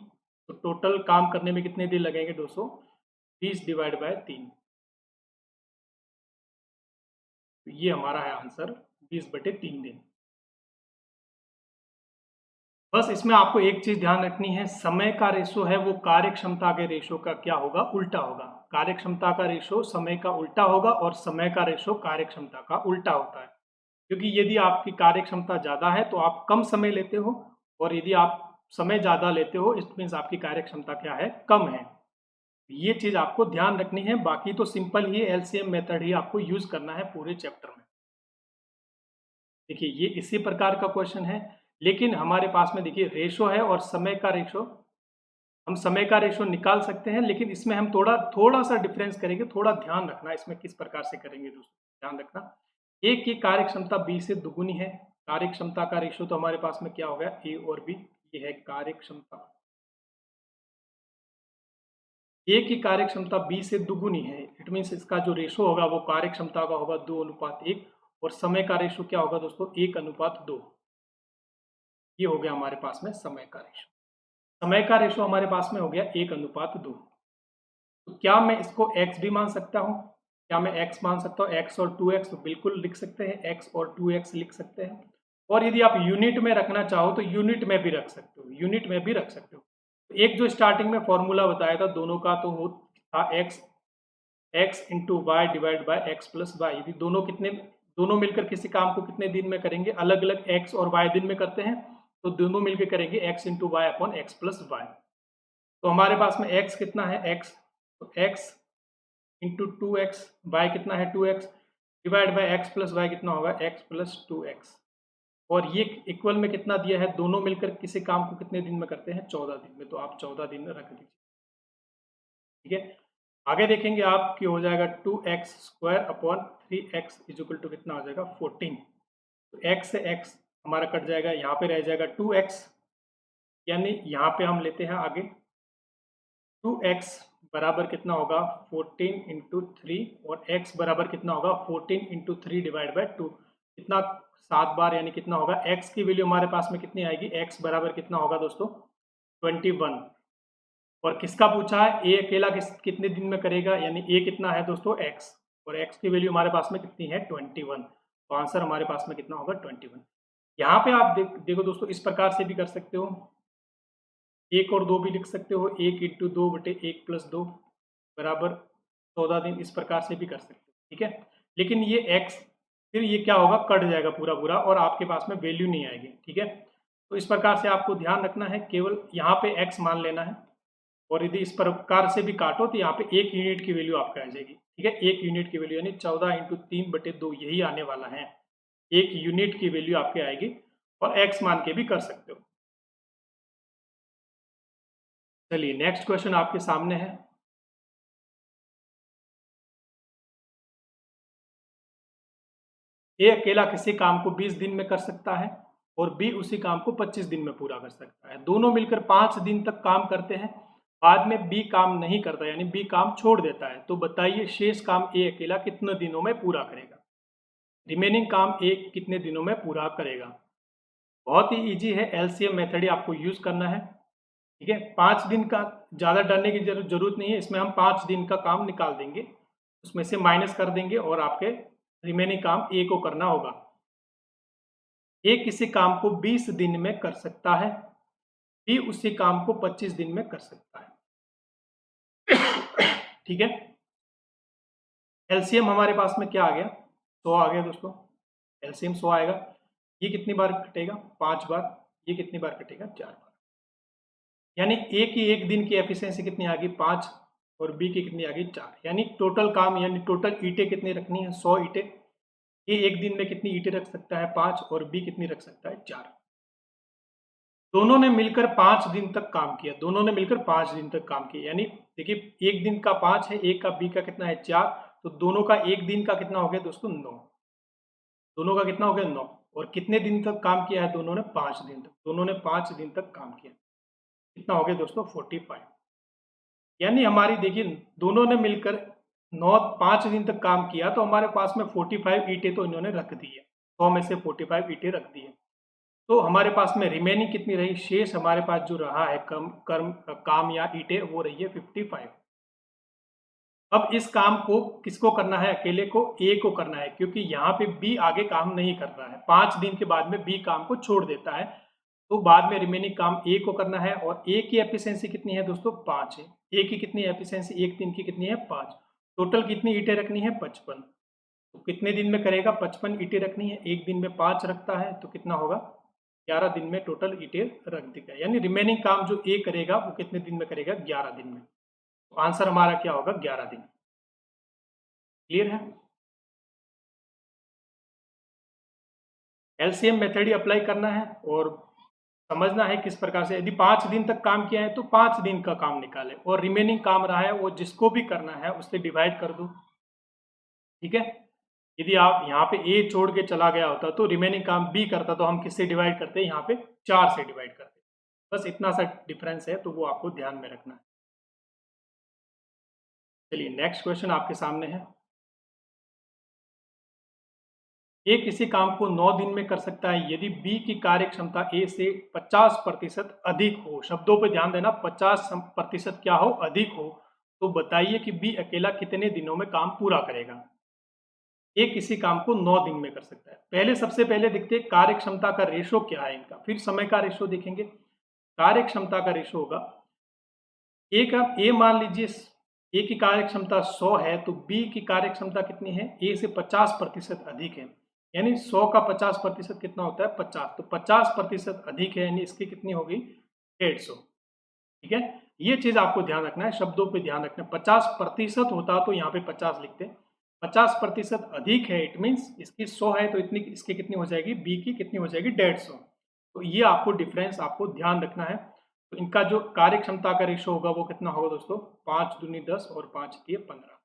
तो टोटल काम करने में कितने दिन लगेंगे दोस्तों 20 डिवाइड बाय 3। तो ये हमारा है आंसर 20/3 दिन। बस इसमें आपको एक चीज ध्यान रखनी है, समय का रेशो है वो कार्य क्षमता के रेशो का क्या होगा, उल्टा होगा। कार्य क्षमता का रेशो समय का उल्टा होगा, और समय का रेशो कार्य क्षमता का उल्टा होता है। क्योंकि यदि आपकी कार्य क्षमता ज़्यादा है तो आप कम समय लेते हो, और यदि आप समय ज़्यादा लेते हो इट मीन्स आपकी कार्य क्षमता क्या है, कम है। ये चीज़ आपको ध्यान रखनी है। बाकी तो सिंपल ही एलसीएम मेथड ही आपको यूज करना है पूरे चैप्टर में। देखिए ये इसी प्रकार का क्वेश्चन है, लेकिन हमारे पास में देखिए रेशो है और समय का रेशो, हम समय का रेशो निकाल सकते हैं, लेकिन इसमें हम थोड़ा थोड़ा सा डिफरेंस करेंगे। थोड़ा ध्यान रखना इसमें किस प्रकार से करेंगे दोस्तों, ध्यान रखना। ए की कार्य क्षमता बी से दुगुनी है, कार्य क्षमता का रेशो तो हमारे पास में क्या हो गया ए और बी, ये है कार्य क्षमता। ए की कार्य क्षमता बी से दुगुनी है, इट मीन्स इसका जो रेशो होगा वो कार्य क्षमता का होगा 2:1, और समय का रेशो क्या होगा दोस्तों 1:2। ये हो गया हमारे पास में समय का रेशो। समय का रेशो हमारे पास में हो गया 1:2। तो क्या मैं इसको x भी मान सकता हूँ, क्या मैं x मान सकता हूँ, x और 2x, तो बिल्कुल लिख सकते हैं, x और 2x लिख सकते हैं। और यदि आप यूनिट में रखना चाहो तो यूनिट में भी रख सकते हो, यूनिट में भी रख सकते हो। तो एक जो स्टार्टिंग में फॉर्मूला बताया था दोनों का, तो वो था x into Y divide by X plus Y. यदि दोनों मिलकर किसी काम को कितने दिन में करेंगे, अलग अलग x और y दिन में करते हैं, तो दोनों मिलकर करेंगे x into Y upon X plus Y. तो हमारे पास में x कितना है x, तो x इंटू 2x, वाई कितना है 2x, divide by X plus Y कितना होगा x प्लस 2x। और ये इक्वल में कितना दिया है, दोनों मिलकर किसी काम को कितने दिन में करते हैं 14 दिन में, तो आप 14 दिन में रख दीजिए। ठीक है, आगे देखेंगे आप कि हो जाएगा 2x square upon 3x is equal to कितना हो जाएगा 14। तो x से x हमारा कट जाएगा, यहाँ पे रह जाएगा 2x, यानी यहाँ पे हम लेते हैं आगे 2x बराबर कितना होगा 14 इंटू 3 और x बराबर कितना होगा 14 इंटू 3 डिवाइड बाई 2, कितना 7 बार, यानी कितना होगा x की वैल्यू हमारे पास में कितनी आएगी, x बराबर कितना होगा दोस्तों 21। और किसका पूछा है, a अकेला कितने दिन में करेगा, यानी a कितना है दोस्तों x, और x की वैल्यू हमारे पास में कितनी है 21। तो आंसर हमारे पास में कितना होगा 21। यहाँ पे आप देखो दोस्तों, इस प्रकार से भी कर सकते हो, 1 और 2 भी लिख सकते हो, 1 इंटू 2 बटे 1 प्लस 2 बराबर 14 दिन, इस प्रकार से भी कर सकते हो। ठीक है, लेकिन ये x फिर ये क्या होगा, कट जाएगा पूरा पूरा और आपके पास में वैल्यू नहीं आएगी। ठीक है, तो इस प्रकार से आपको ध्यान रखना है, केवल यहाँ पे x मान लेना है, और यदि इस प्रकार से भी काटो तो यहाँ पे 1 यूनिट की वैल्यू आपका आ जाएगी। ठीक है, 1 यूनिट की वैल्यू यानी 14 इंटू 3 बटे 2 यही आने वाला है, 1 यूनिट की वैल्यू आपके आएगी, और x मान के भी कर सकते हो। चलिए नेक्स्ट क्वेश्चन आपके सामने है। ए अकेला किसी काम को 20 दिन में कर सकता है और बी उसी काम को 25 दिन में पूरा कर सकता है। दोनों मिलकर 5 दिन तक काम करते हैं, बाद में बी काम नहीं करता, यानी बी काम छोड़ देता है। तो बताइए शेष काम ए अकेला कितने दिनों में पूरा करेगा, रिमेनिंग काम ए कितने दिनों में पूरा करेगा। बहुत ही इजी है, एलसीएम मेथड ही आपको यूज करना है। ठीक है, 5 दिन का ज़्यादा डरने की जरूरत नहीं है, इसमें हम 5 दिन का काम निकाल देंगे, उसमें से माइनस कर देंगे और आपके रिमेनिंग काम ए को करना होगा। ए किसी काम को 20 दिन में कर सकता है, बी उसी काम को 25 दिन में कर सकता है। ठीक है, एलसीएम हमारे पास में क्या आ गया 100 आ गया दोस्तों, एलसीएम 100 आएगा। ये कितनी बार कटेगा 5 बार, ये कितनी बार कटेगा 4 बार, यानी ए की एक दिन की एफिशिएंसी कितनी आ गई 5 और बी की कितनी आ गई 4, यानी टोटल काम यानी टोटल ईंटें कितनी रखनी है 100 ईंटें। ए एक दिन में कितनी ईंटें रख सकता है 5 और बी कितनी रख सकता है 4। दोनों ने मिलकर 5 दिन तक काम किया, दोनों ने मिलकर 5 दिन तक काम किया, यानी देखिए एक दिन का 5 है, एक का बी का कितना है 4, तो दोनों का एक दिन का कितना हो गया दोस्तों 9, दोनों का कितना हो गया 9। और कितने दिन तक काम किया है दोनों ने 5 दिन तक, दोनों ने 5 दिन तक काम किया, कितना हो गया दोस्तों 45। यानी हमारी देखिए दोनों ने मिलकर 5 दिन तक काम किया, तो हमारे पास में 45 ईंटें तो इन्होंने रख दी है, 100 में से 45 ईंटें रख दी है। तो हमारे पास में रिमेनिंग कितनी रही, शेष हमारे पास जो रहा है काम या ईंटें, वो रही है 55। अब इस काम को किसको करना है, अकेले को ए को करना है, क्योंकि यहाँ पे बी आगे काम नहीं कर रहा है, 5 दिन के बाद में बी काम को छोड़ देता है, तो बाद में रिमेनिंग काम ए को करना है। और ए की एफिशिएंसी कितनी है दोस्तों 5 है, ए की कितनी एफिशिएंसी एक दिन की कितनी है 5, टोटल कितनी ईंटें रखनी है 55। तो कितने दिन में करेगा 55 ईंटें रखनी है, एक दिन में 5 रखता है, तो कितना होगा 11 दिन में टोटल ईंटें रख देगा, यानी रिमेनिंग काम जो ए करेगा वो कितने दिन में करेगा 11 दिन में। तो आंसर हमारा क्या होगा 11 दिन। क्लियर है, एलसीएम मेथड ही अप्लाई करना है और समझना है किस प्रकार से। यदि 5 दिन तक काम किया है तो 5 दिन का काम निकाले, और रिमेनिंग काम रहा है वो जिसको भी करना है उससे डिवाइड कर दो। ठीक है, यदि आप यहाँ पे ए छोड़ के चला गया होता तो रिमेनिंग काम बी करता, तो हम किससे डिवाइड करते हैं, यहाँ पे 4 से डिवाइड करते। बस इतना सा डिफरेंस है, तो वो आपको ध्यान में रखना है। चलिए नेक्स्ट क्वेश्चन आपके सामने है। ए किसी काम को 9 दिन में कर सकता है यदि बी की कार्य क्षमता ए से 50% अधिक हो। शब्दों पर ध्यान देना, 50% क्या हो, अधिक हो। तो बताइए कि बी अकेला कितने दिनों में काम पूरा करेगा। ए किसी काम को 9 दिन में कर सकता है। पहले सबसे पहले देखते हैं कार्य क्षमता का रेशो क्या है इनका, फिर समय का रेशो देखेंगे। कार्य क्षमता का रेशो होगा ए मान लीजिए ए की कार्य क्षमता 100 है, तो बी की कार्य क्षमता कितनी है, ए से 50% अधिक है, यानी 100 का 50% कितना होता है 50, तो 50% अधिक है यानी इसकी कितनी होगी 150। ठीक है, ये चीज आपको ध्यान रखना है, शब्दों पे ध्यान रखना है। 50% होता तो यहाँ पे 50 लिखते, 50% अधिक है इट मीन्स इसकी 100 है तो इतनी इसकी कितनी हो जाएगी बी की कितनी हो जाएगी 150। तो ये आपको डिफरेंस आपको ध्यान रखना है। तो इनका जो कार्य क्षमता का रेशो होगा वो कितना होगा दोस्तों 5 दूनी 10 और 5 दिए 15।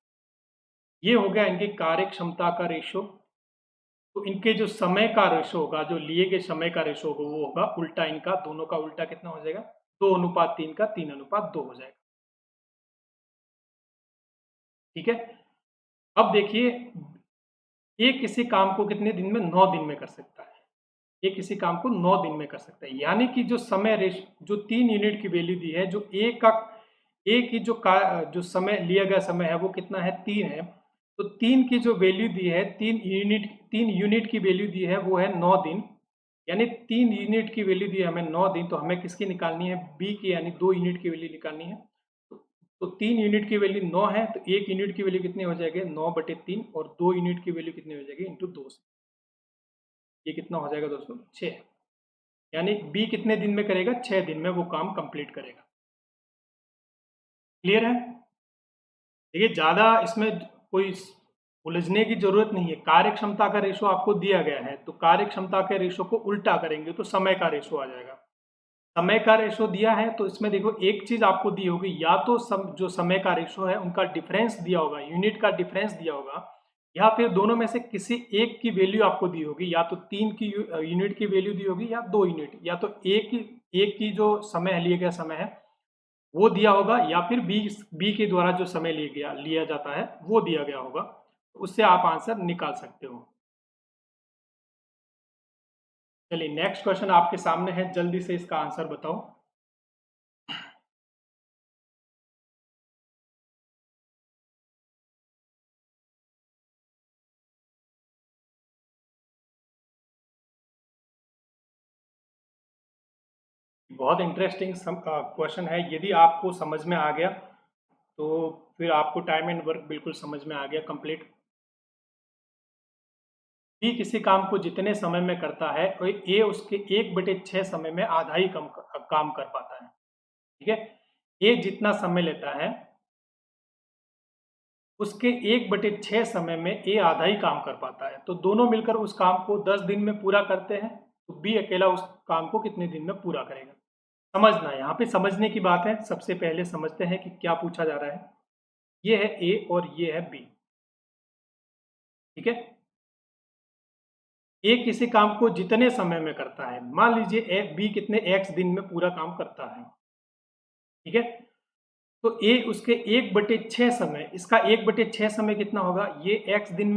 ये हो गया इनकी कार्य क्षमता का रेशो। तो इनके जो समय का रेशो होगा, जो लिए गए समय का रेशो होगा वो होगा उल्टा इनका, दोनों का उल्टा कितना हो जाएगा 2:3 का 3:2 हो जाएगा। ठीक है, अब देखिए ये किसी काम को कितने दिन में 9 दिन में कर सकता है। ये किसी काम को 9 दिन में कर सकता है, यानी कि जो समय रेश जो 3 यूनिट की वैल्यू दी है, जो एक ही जो समय लिया गया समय है वो कितना है 3 है। तो 3 की जो वैल्यू दी है 3 यूनिट की वैल्यू दी है वो है 9 दिन, यानी 3 यूनिट की वैल्यू दी है हमें 9 दिन। तो हमें किसकी निकालनी है बी की, यानी 2 यूनिट की वैल्यू निकालनी है। तो 3 यूनिट की वैल्यू 9 है तो 1 यूनिट की वैल्यू कितनी हो जाएगी 9/3, और 2 यूनिट की वैल्यू कितनी हो जाएगी इंटू 2 से, ये कितना हो जाएगा दोस्तों 6। यानी बी कितने दिन में करेगा 6 दिन में वो काम कंप्लीट करेगा। क्लियर है? देखिए ज़्यादा इसमें कोई उलझने की जरूरत नहीं है। कार्य क्षमता का रेशो आपको दिया गया है तो कार्य क्षमता के रेशो को उल्टा करेंगे तो समय का रेशो आ जाएगा। समय का रेशो दिया है तो इसमें देखो एक चीज आपको दी होगी, या तो जो समय का रेशो है उनका डिफरेंस दिया होगा, यूनिट का डिफरेंस दिया होगा, या फिर दोनों में से किसी एक की वैल्यू आपको दी होगी, या तो 3 की यूनिट की वैल्यू दी होगी या 2 यूनिट, या तो एक की जो समय लिया गया समय है वो दिया होगा, या फिर बी के द्वारा जो समय लिया जाता है वो दिया गया होगा। तो उससे आप आंसर निकाल सकते हो। चलिए नेक्स्ट क्वेश्चन आपके सामने है, जल्दी से इसका आंसर बताओ। बहुत इंटरेस्टिंग क्वेश्चन है। यदि आपको समझ में आ गया तो फिर आपको टाइम एंड वर्क बिल्कुल समझ में आ गया कंप्लीट। बी किसी काम को जितने समय में करता है और ए उसके 1/6 समय में आधा ही काम कर पाता है। ठीक है, ए जितना समय लेता है उसके 1/6 समय में ए आधा ही काम कर पाता है। तो दोनों मिलकर उस काम को 10 दिन में पूरा करते हैं, तो बी अकेला उस काम को कितने दिन में पूरा करेगा। समझना, यहाँ पे समझने की बात है। सबसे पहले समझते हैं कि क्या पूछा जा रहा है। ये है ए और ये है बी। ठीक है, ए किसी काम को जितने समय में करता है, मान लीजिए बी कितने एक्स दिन में पूरा काम करता है। ठीक है, तो ए उसके 1/6 समय, इसका 1/6 समय कितना होगा, ये एक्स दिन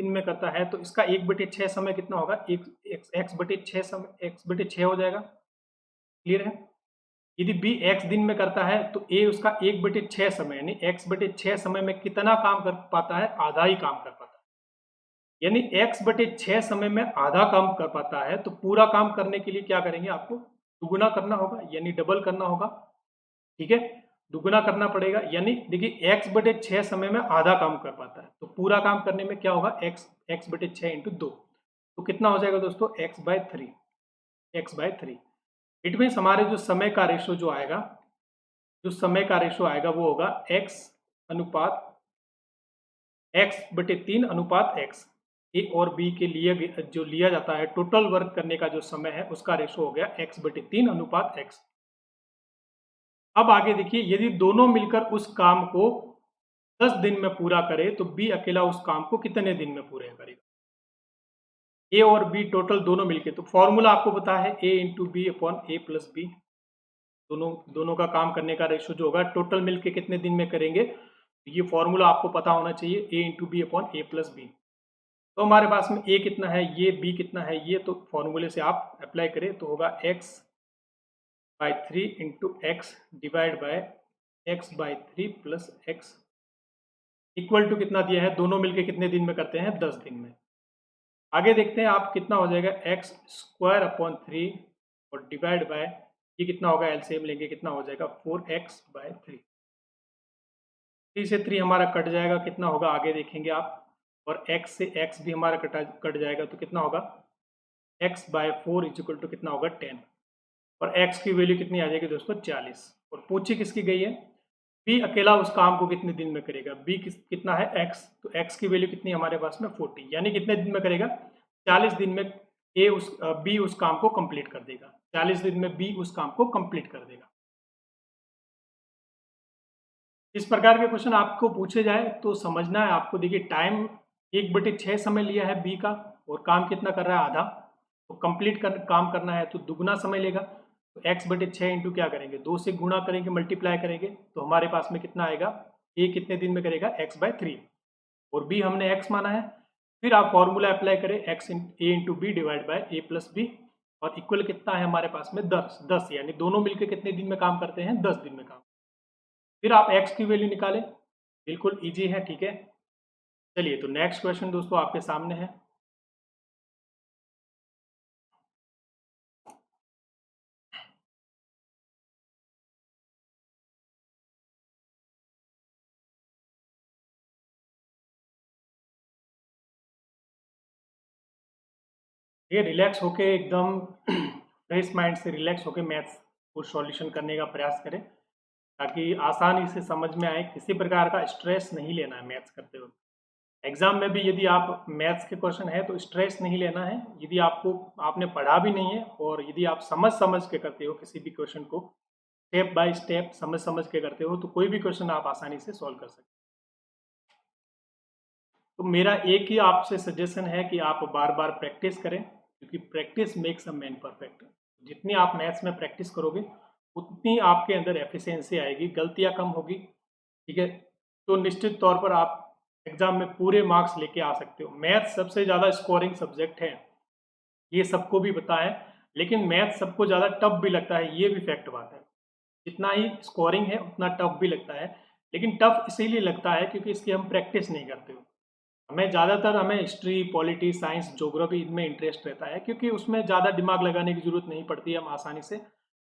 में करता है तो इसका 1/6 समय कितना होगा, एक्स/6 समय x/6 हो जाएगा। क्लियर है? यदि बी एक्स दिन में करता है तो ए उसका 1/6 समय यानी x/6 समय में कितना काम कर पाता है, आधा ही काम कर पाता है। यानी x/6 समय में आधा काम कर पाता है, तो पूरा काम करने के लिए क्या करेंगे, आपको दुगुना करना होगा यानी डबल करना होगा। ठीक है, दुगुना करना पड़ेगा। यानी देखिए x/6 समय में आधा काम कर पाता है तो पूरा काम करने में क्या होगा, x/6 इंटू 2, तो कितना हो जाएगा दोस्तों x/3। इट मीन्स हमारे जो समय का रेशो आएगा वो होगा x/3 ए और बी के लिए जो लिया जाता है टोटल वर्क करने का जो समय है उसका रेशो हो गया x/3 अब आगे देखिए, यदि दोनों मिलकर उस काम को 10 दिन में पूरा करे तो बी अकेला उस काम को कितने दिन में पूरा करेगा। ए और बी टोटल दोनों मिलके, तो फॉर्मूला आपको पता है ए इंटू बी अपॉन ए प्लस बी। दोनों का काम करने का रेशो जो होगा टोटल मिलके कितने दिन में करेंगे, ये फॉर्मूला आपको पता होना चाहिए, ए इंटू बी अपॉन ए प्लस बी। तो हमारे पास में ए कितना है ये, बी कितना है ये, तो फॉर्मूले से आप अप्लाई करें तो होगा x/3 into X divide by x/3 plus X equal to कितना दिया है, दोनों मिलके कितने दिन में करते हैं 10 दिन में। आगे देखते हैं आप कितना हो जाएगा x² अपॉन 3 और डिवाइड बाय ये कितना होगा, एलसीएम लेंगे कितना हो जाएगा 4x/3। 3 से 3 हमारा कट जाएगा, कितना होगा आगे देखेंगे आप और x से x भी हमारा कट जाएगा तो कितना होगा, x/4 इक्वल टू कितना होगा 10, और x की वैल्यू कितनी आ जाएगी दोस्तों 40। और पूछी किसकी गई है, b अकेला उस काम को कितने दिन में करेगा, b कितना है x, तो x की वैल्यू कितनी हमारे पास में 40, यानी कितने दिन में करेगा 40 दिन में b उस काम को कंप्लीट कर देगा, 40 दिन में b उस काम को कंप्लीट कर देगा। इस प्रकार के क्वेश्चन आपको पूछे जाए तो समझना है आपको, देखिए टाइम 1/6 समय लिया है बी का और काम कितना कर रहा है आधा, तो काम करना है तो दुगना समय लेगा, तो x/6 इंटू क्या करेंगे 2 से गुणा करेंगे, मल्टीप्लाई करेंगे, तो हमारे पास में कितना आएगा, ए कितने दिन में करेगा x/3 और b हमने x माना है। फिर आप फॉर्मूला अप्लाई करें a into B divide by a plus B, और इक्वल कितना है हमारे पास में 10, यानी दोनों मिलकर कितने दिन में काम करते हैं 10 दिन में काम। फिर आप x की वैल्यू निकालें, बिल्कुल इजी है, ठीक है। चलिए तो नेक्स्ट क्वेश्चन दोस्तों आपके सामने है। ये रिलैक्स होके एकदम फ्रेश माइंड से रिलैक्स होके मैथ्स को सॉल्यूशन करने का प्रयास करें, ताकि आसानी से समझ में आए, किसी प्रकार का स्ट्रेस नहीं लेना है मैथ्स करते वक्त। एग्जाम में भी यदि आप मैथ्स के क्वेश्चन है तो स्ट्रेस नहीं लेना है, यदि आपने पढ़ा भी नहीं है और यदि आप समझ के करते हो किसी भी क्वेश्चन को, स्टेप बाय स्टेप समझ के करते हो, तो कोई भी क्वेश्चन आप आसानी से सॉल्व कर सकते हो। तो मेरा एक ही आपसे सजेशन है कि आप बार बार प्रैक्टिस करें, क्योंकि practice makes a man perfect. जितनी आप मैथ्स में प्रैक्टिस करोगे उतनी आपके अंदर एफिशिएंसी आएगी, गलतियां कम होगी, ठीक है। तो निश्चित तौर पर आप एग्जाम में पूरे मार्क्स लेके आ सकते हो। मैथ्स सबसे ज़्यादा स्कोरिंग सब्जेक्ट है, ये सबको भी पता है, लेकिन मैथ्स सबको ज़्यादा टफ भी लगता है, ये भी फैक्ट बात है। जितना ही स्कोरिंग है उतना टफ भी लगता है, लेकिन टफ इसीलिए लगता है क्योंकि इसकी हम प्रैक्टिस नहीं करते हो। हमें हिस्ट्री, पॉलिटी, साइंस, ज्योग्राफी इनमें इंटरेस्ट रहता है, क्योंकि उसमें ज़्यादा दिमाग लगाने की जरूरत नहीं पड़ती है, हम आसानी से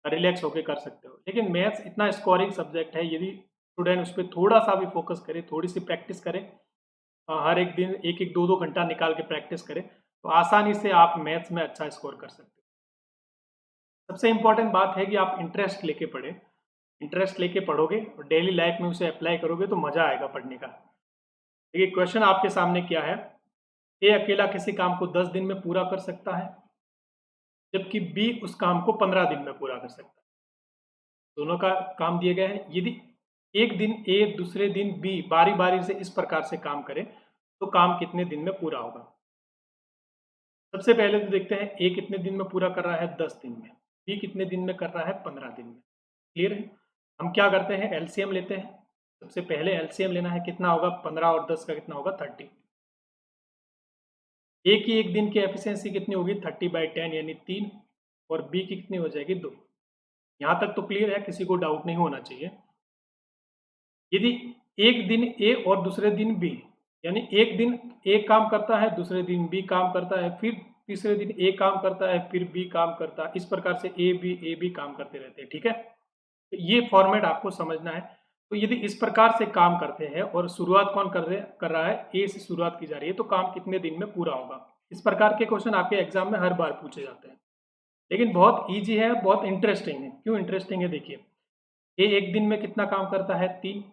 रिलैक्स होकर कर सकते हो। लेकिन मैथ्स इतना स्कोरिंग सब्जेक्ट है, यदि स्टूडेंट उस पर थोड़ा सा भी फोकस करे, थोड़ी सी प्रैक्टिस करे, हर एक दिन 1-1, 2-2 घंटा निकाल के प्रैक्टिस करें, तो आसानी से आप मैथ्स में अच्छा स्कोर कर सकते हो। सबसे इंपॉर्टेंट बात है कि आप इंटरेस्ट लेके पढ़ें, इंटरेस्ट लेके पढ़ोगे और डेली लाइफ में उसे अप्लाई करोगे तो मज़ा आएगा पढ़ने का। देखिए क्वेश्चन आपके सामने क्या है, ए अकेला किसी काम को 10 दिन में पूरा कर सकता है, जबकि बी उस काम को 15 दिन में पूरा कर सकता है। दोनों का काम दिए गए हैं, यदि एक दिन ए दूसरे दिन बी बारी बारी से इस प्रकार से काम करे तो काम कितने दिन में पूरा होगा। सबसे पहले तो देखते हैं ए कितने दिन में पूरा कर रहा है 10 दिन में, बी कितने दिन में कर रहा है 15 दिन में। क्लियर है। हम क्या करते हैं एलसीएम लेते हैं। सबसे पहले एलसीएम लेना है, कितना होगा 15 और 10 का कितना होगा 30। ए की एक दिन की एफिशिएंसी कितनी होगी 30/10 यानी 3, और बी की कितनी हो जाएगी 2। यहाँ तक तो क्लियर है, किसी को डाउट नहीं होना चाहिए। यदि एक दिन ए और दूसरे दिन बी, यानी एक दिन ए काम करता है, दूसरे दिन बी काम करता है, फिर तीसरे दिन ए काम करता है, फिर बी काम करता है, इस प्रकार से ए बी काम करते रहते हैं, ठीक है। तो ये फॉर्मेट आपको समझना है। तो यदि इस प्रकार से काम करते हैं और शुरुआत कौन कर रहा है, ए से शुरुआत की जा रही है, तो काम कितने दिन में पूरा होगा। इस प्रकार के क्वेश्चन आपके एग्जाम में हर बार पूछे जाते हैं, लेकिन बहुत ईजी है, बहुत इंटरेस्टिंग है। क्यों इंटरेस्टिंग है, देखिए ए एक दिन में कितना काम करता है 3,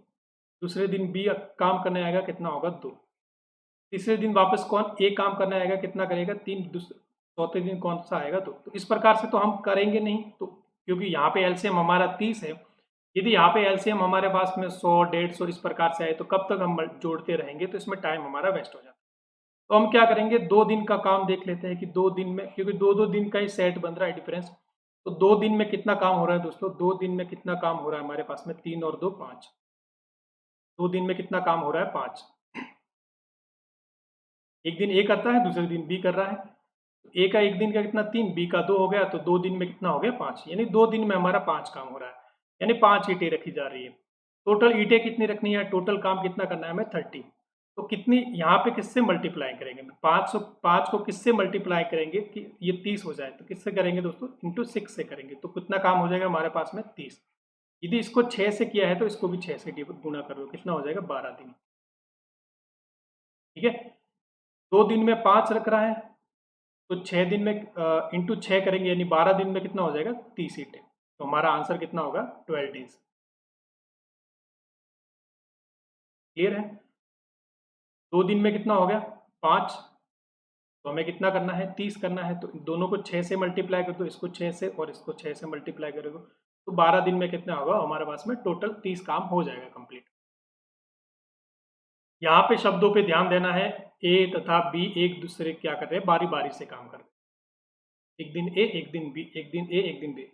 दूसरे दिन बी काम करने आएगा कितना होगा 2, तीसरे दिन वापस कौन ए काम करने आएगा कितना करेगा 3, चौथे दिन कौन सा आएगा 2। तो इस प्रकार से तो हम करेंगे नहीं, तो क्योंकि यहाँ पे एलसीएम हमारा 30 है, यदि यहाँ पे एलसीएम हमारे पास में 100, 150 इस प्रकार से आए तो कब तक हम जोड़ते रहेंगे, तो इसमें टाइम हमारा वेस्ट हो जाता है। तो हम क्या करेंगे 2 दिन का काम देख लेते हैं कि 2 दिन में, क्योंकि 2-2 दिन का ही सेट बन रहा है डिफरेंस, तो 2 दिन में कितना काम हो रहा है दोस्तों, 2 दिन में कितना काम हो रहा है हमारे पास में 3 और 2 5, 2 दिन में कितना काम हो रहा है 5। एक दिन ए करता है, दूसरे दिन बी कर रहा है, ए का एक दिन का कितना 3, बी का 2 हो गया, तो 2 दिन में कितना हो गया 5, यानी 2 दिन में हमारा 5 काम हो रहा है, यानी 5 ईंटें रखी जा रही है। टोटल ईंटें कितनी रखनी है, टोटल काम कितना करना है हमें 30। तो कितनी यहाँ पे किससे मल्टीप्लाई करेंगे, 5 को किससे मल्टीप्लाई करेंगे कि ये 30 हो जाए, तो किससे करेंगे दोस्तों इंटू 6 से करेंगे, तो कितना काम हो जाएगा हमारे पास में 30। यदि इसको 6 से किया है तो इसको भी 6 से गुना करो, कितना हो जाएगा 12 दिन, ठीक है। 2 दिन में 5 रख रहा है, तो 6 दिन में इंटू 6 करेंगे, यानी 12 दिन में कितना हो जाएगा, 30 ईंटें। तो हमारा आंसर कितना होगा, 12 डेज। क्लियर है? 2 दिन में कितना हो गया, 5, तो हमें कितना करना है, 30 करना है। तो दोनों को 6 से मल्टीप्लाई कर दो, इसको 6 से और इसको 6 से मल्टीप्लाई करोगे तो 12 दिन में कितना होगा हमारे पास में, टोटल 30 काम हो जाएगा कंप्लीट। यहाँ पे शब्दों पे ध्यान देना है, ए तथा बी एक दूसरे क्या कर रहे हैं, बारी बारी से काम कर रहे हैं। एक दिन ए, एक दिन बी, एक दिन ए, एक दिन बी।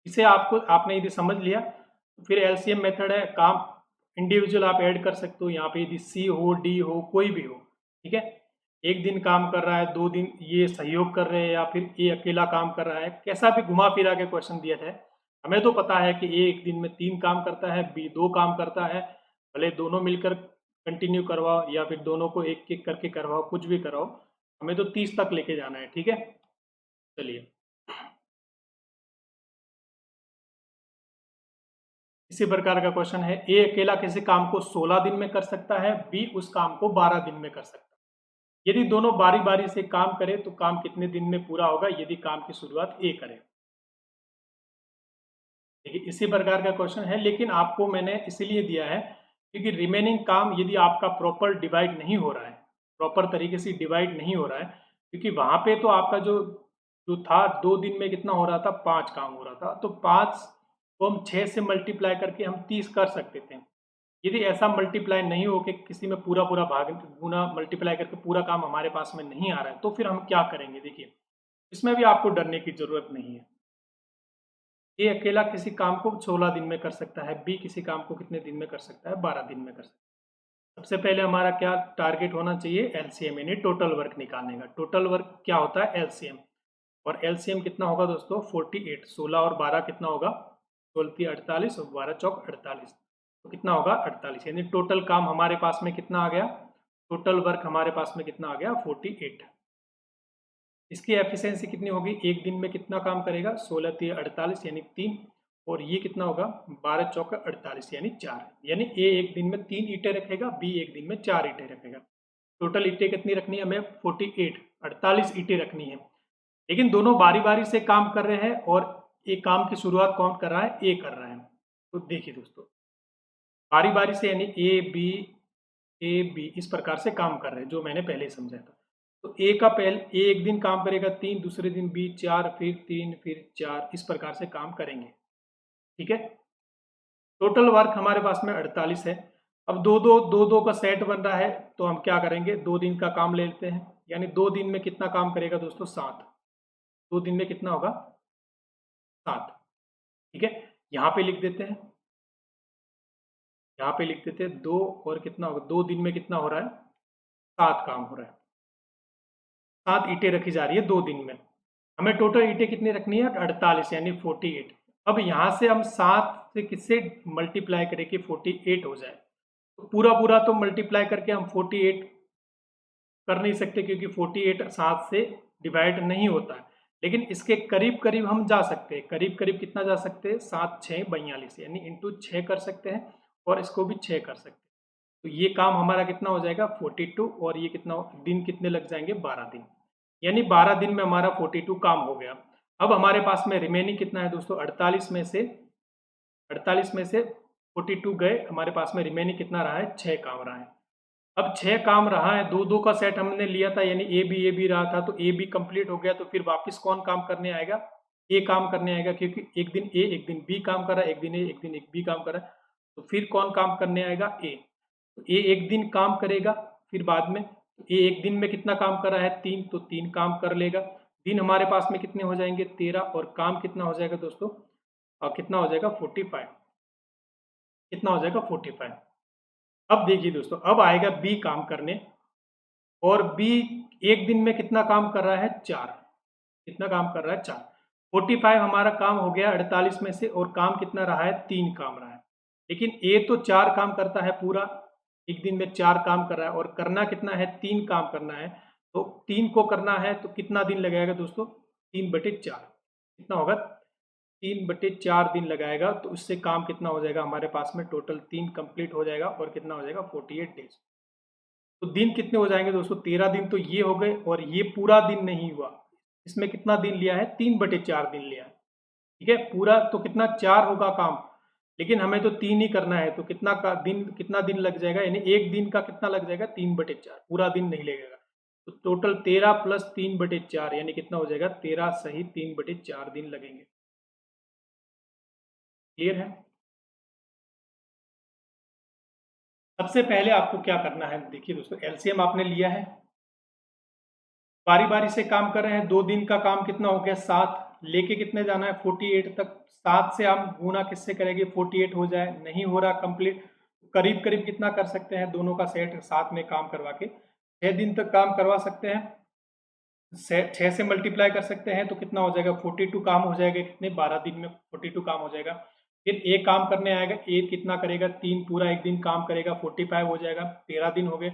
इसे आपने यदि समझ लिया तो फिर एलसीएम मेथड है, काम इंडिविजुअल आप ऐड कर सकते हो। यहाँ पे यदि सी हो, डी हो, कोई भी हो, ठीक है। एक दिन काम कर रहा है, 2 दिन ये सहयोग कर रहे हैं, या फिर ए अकेला काम कर रहा है, कैसा भी घुमा फिरा के क्वेश्चन दिया है। हमें तो पता है कि ए एक दिन में 3 काम करता है, बी 2 काम करता है, भले दोनों मिलकर कंटिन्यू करवाओ या फिर दोनों को एक एक करके करवाओ, कुछ भी कराओ, हमें तो 30 तक लेके जाना है, ठीक है। चलिए, इसी प्रकार का क्वेश्चन है, ए अकेला किसी काम को 16 दिन में कर सकता है, बी उस काम को 12 दिन में कर सकता है। यदि दोनों बारी बारी से काम करें तो काम कितने दिन में पूरा होगा, यदि काम की शुरुआत ए करे। देखिए, इसी प्रकार का क्वेश्चन है, लेकिन आपको मैंने इसलिए दिया है क्योंकि रिमेनिंग काम यदि आपका प्रॉपर डिवाइड नहीं हो रहा है, प्रॉपर तरीके से डिवाइड नहीं हो रहा है, क्योंकि वहां पे तो आपका जो जो था 2 दिन में कितना हो रहा था, 5 काम हो रहा था, तो 5 को हम 6 से मल्टीप्लाई करके हम 30 कर सकते थे। यदि ऐसा मल्टीप्लाई नहीं हो कि किसी में पूरा पूरा भाग गुना मल्टीप्लाई करके पूरा काम हमारे पास में नहीं आ रहा है, तो फिर हम क्या करेंगे। देखिए, इसमें भी आपको डरने की जरूरत नहीं है। ए अकेला किसी काम को 16 दिन में कर सकता है, बी किसी काम को कितने दिन में कर सकता है, 12 दिन में कर सकता है। सबसे पहले हमारा क्या टारगेट होना चाहिए, एलसीएम यानी टोटल वर्क निकालने का। टोटल वर्क क्या होता है, एलसीएम। और एलसीएम कितना होगा दोस्तों, 48। 16 और 12 कितना होगा, 16 48 और 12 चौक 48, तो कितना होगा 48। यानी टोटल काम हमारे पास में कितना आ गया, टोटल वर्क हमारे पास में कितना आ गया, 48। इसकी एफिशिएंसी कितनी होगी, एक दिन में कितना काम करेगा, 16 3 48 यानी 3, और ये कितना होगा 12 चौका 48 यानी 4। यानी ए एक दिन में 3 ईंटें रखेगा, बी एक दिन में 4 ईंटें रखेगा। टोटल ईंटें कितनी रखनी है हमें, 48 48 ईंटें रखनी है। लेकिन दोनों बारी बारी से काम कर रहे हैं और एक काम की शुरुआत कौन कर रहा है, ए कर रहा है। तो देखिए दोस्तों, बारी बारी से यानी ए बी इस प्रकार से काम कर रहे हैं, जो मैंने पहले ही समझाया था। तो ए एक दिन काम करेगा 3, दूसरे दिन बी 4, फिर 3, फिर 4, इस प्रकार से काम करेंगे, ठीक है। टोटल वर्क हमारे पास में 48 है। अब दो का सेट बन रहा है, तो हम क्या करेंगे, 2 दिन का काम ले लेते हैं। यानी 2 दिन में कितना काम करेगा दोस्तों, 7। 2 दिन में कितना होगा, 7, ठीक है। यहाँ पे लिख देते हैं, यहाँ पे लिख देते हैं 2, और कितना होगा, 2 दिन में कितना हो रहा है, 7 काम हो रहा है। 7 ईंटें रखी जा रही है 2 दिन में। हमें टोटल ईंटें कितनी रखनी है, 48 यानी 48। अब यहाँ से हम 7 से किससे मल्टीप्लाई करें कि 48 हो जाए। तो पूरा पूरा तो मल्टीप्लाई करके हम 48 कर नहीं सकते, क्योंकि 48 7 से डिवाइड नहीं होता है। लेकिन इसके करीब करीब हम जा सकते हैं। करीब करीब कितना जा सकते हैं, 7 6 42 यानी इंटू 6 कर सकते हैं, और इसको भी 6 कर सकते हैं। तो ये काम हमारा कितना हो जाएगा, 42, और ये कितना दिन कितने लग जाएंगे, 12 दिन। यानी 12 दिन में हमारा 42 काम हो गया। अब हमारे पास में रिमेनिंग कितना है दोस्तों, 48 में से 42 गए, हमारे पास में रिमेनिंग कितना रहा है, 6 काम रहा है। अब 6 काम रहा है, 2 का सेट हमने लिया था, यानी ए बी रहा था, तो ए बी कंप्लीट हो गया। तो फिर वापस कौन काम करने आएगा, ए काम करने आएगा, क्योंकि एक दिन ए एक दिन बी काम कर रहा है, एक दिन ए एक दिन एक बी काम कर रहा है। तो फिर कौन काम करने आएगा, ए। तो ए एक दिन काम करेगा, फिर बाद में ए एक दिन में कितना काम कर रहा है, 3, तो 3 काम कर लेगा। दिन हमारे पास में कितने हो जाएंगे, 13, और काम कितना हो जाएगा दोस्तों, कितना हो जाएगा 45, कितना हो जाएगा 45। अब देखिए दोस्तों, अब आएगा बी काम करने, और बी एक दिन में कितना काम कर रहा है, 4। कितना काम कर रहा है, 4। 45 हमारा काम हो गया 48 में से, और काम कितना रहा है, 3 काम रहा है। लेकिन ए तो 4 काम करता है पूरा, एक दिन में 4 काम कर रहा है, और करना कितना है, 3 काम करना है। तो 3 को करना है तो कितना दिन लगाएगा दोस्तों, 3/4, कितना होगा, 3/4 दिन लगाएगा। तो उससे काम कितना हो जाएगा हमारे पास में, टोटल 3 कंप्लीट हो जाएगा, और कितना हो जाएगा 48 डेज। तो दिन कितने हो जाएंगे दोस्तों, 13 दिन तो ये हो गए, और ये पूरा दिन नहीं हुआ, इसमें कितना दिन लिया है, 3/4 दिन लिया है। ठीक है, पूरा तो कितना 4 होगा काम, लेकिन हमें तो 3 ही करना है, तो कितना दिन लग जाएगा, यानी एक दिन का कितना लग जाएगा, 3/4, पूरा दिन नहीं लगेगा। तो टोटल 13 प्लस 3/4 यानी कितना हो जाएगा, 13 सही 3/4 दिन लगेंगे। क्लियर है। सबसे पहले आपको क्या करना है, देखिए दोस्तों, एलसीएम आपने लिया है, बारी बारी से काम कर रहे हैं। 2 दिन का काम कितना हो गया, 7, लेके कितने जाना है, 48 तक। 7 से हम गुना किससे करेंगे, 48 हो जाए, नहीं हो रहा कंप्लीट, करीब करीब कितना कर सकते हैं, दोनों का सेट साथ में काम करवा के 6 दिन तक काम करवा सकते हैं। 6 से मल्टीप्लाई कर सकते हैं तो कितना हो जाएगा, 42 काम हो जाएगा, कितने 12 दिन में 42 काम हो जाएगा। फिर एक काम करने आएगा, एक कितना करेगा, 3 पूरा एक दिन काम करेगा, 45 हो जाएगा, 13 दिन हो गए।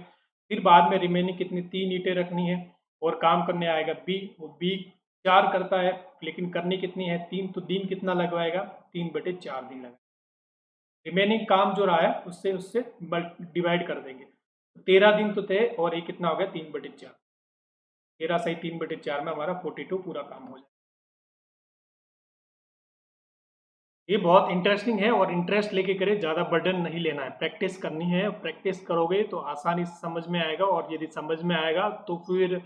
फिर बाद में रिमेनिंग कितनी, 3 ईंटें रखनी है, और काम करने आएगा बी, वो बी 4 करता है, लेकिन करनी कितनी है, 3, तो दिन कितना लगवाएगा, 3/4 दिन लगेगा। रिमेनिंग काम जो रहा है उससे उससे डिवाइड कर देंगे। 13 दिन तो थे, और ये कितना हो गया, 3/4, 13 सही 3/4 में हमारा 42 पूरा काम हो जाए। ये बहुत इंटरेस्टिंग है, और इंटरेस्ट लेके करें, ज़्यादा बर्डन नहीं लेना है, प्रैक्टिस करनी है। प्रैक्टिस करोगे तो आसानी से समझ में आएगा, और यदि समझ में आएगा तो फिर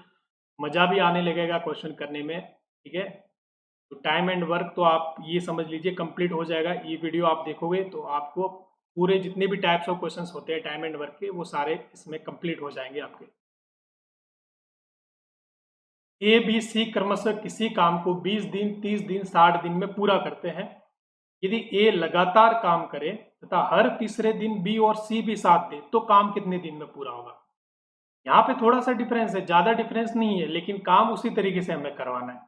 मज़ा भी आने लगेगा क्वेश्चन करने में। ठीक है, तो टाइम एंड वर्क तो आप ये समझ लीजिए कंप्लीट हो जाएगा। ये वीडियो आप देखोगे तो आपको पूरे जितने भी टाइप्स ऑफ क्वेश्चंस होते हैं टाइम एंड वर्क के, वो सारे इसमें कंप्लीट हो जाएंगे आपके। ए बी सी क्रमशः किसी काम को 20 दिन, 30 दिन, 60 दिन में पूरा करते हैं। यदि ए लगातार काम करे तथा हर तीसरे दिन बी और सी भी साथ दे तो काम कितने दिन में पूरा होगा। यहाँ पे थोड़ा सा डिफरेंस है, ज्यादा डिफरेंस नहीं है, लेकिन काम उसी तरीके से हमें करवाना है।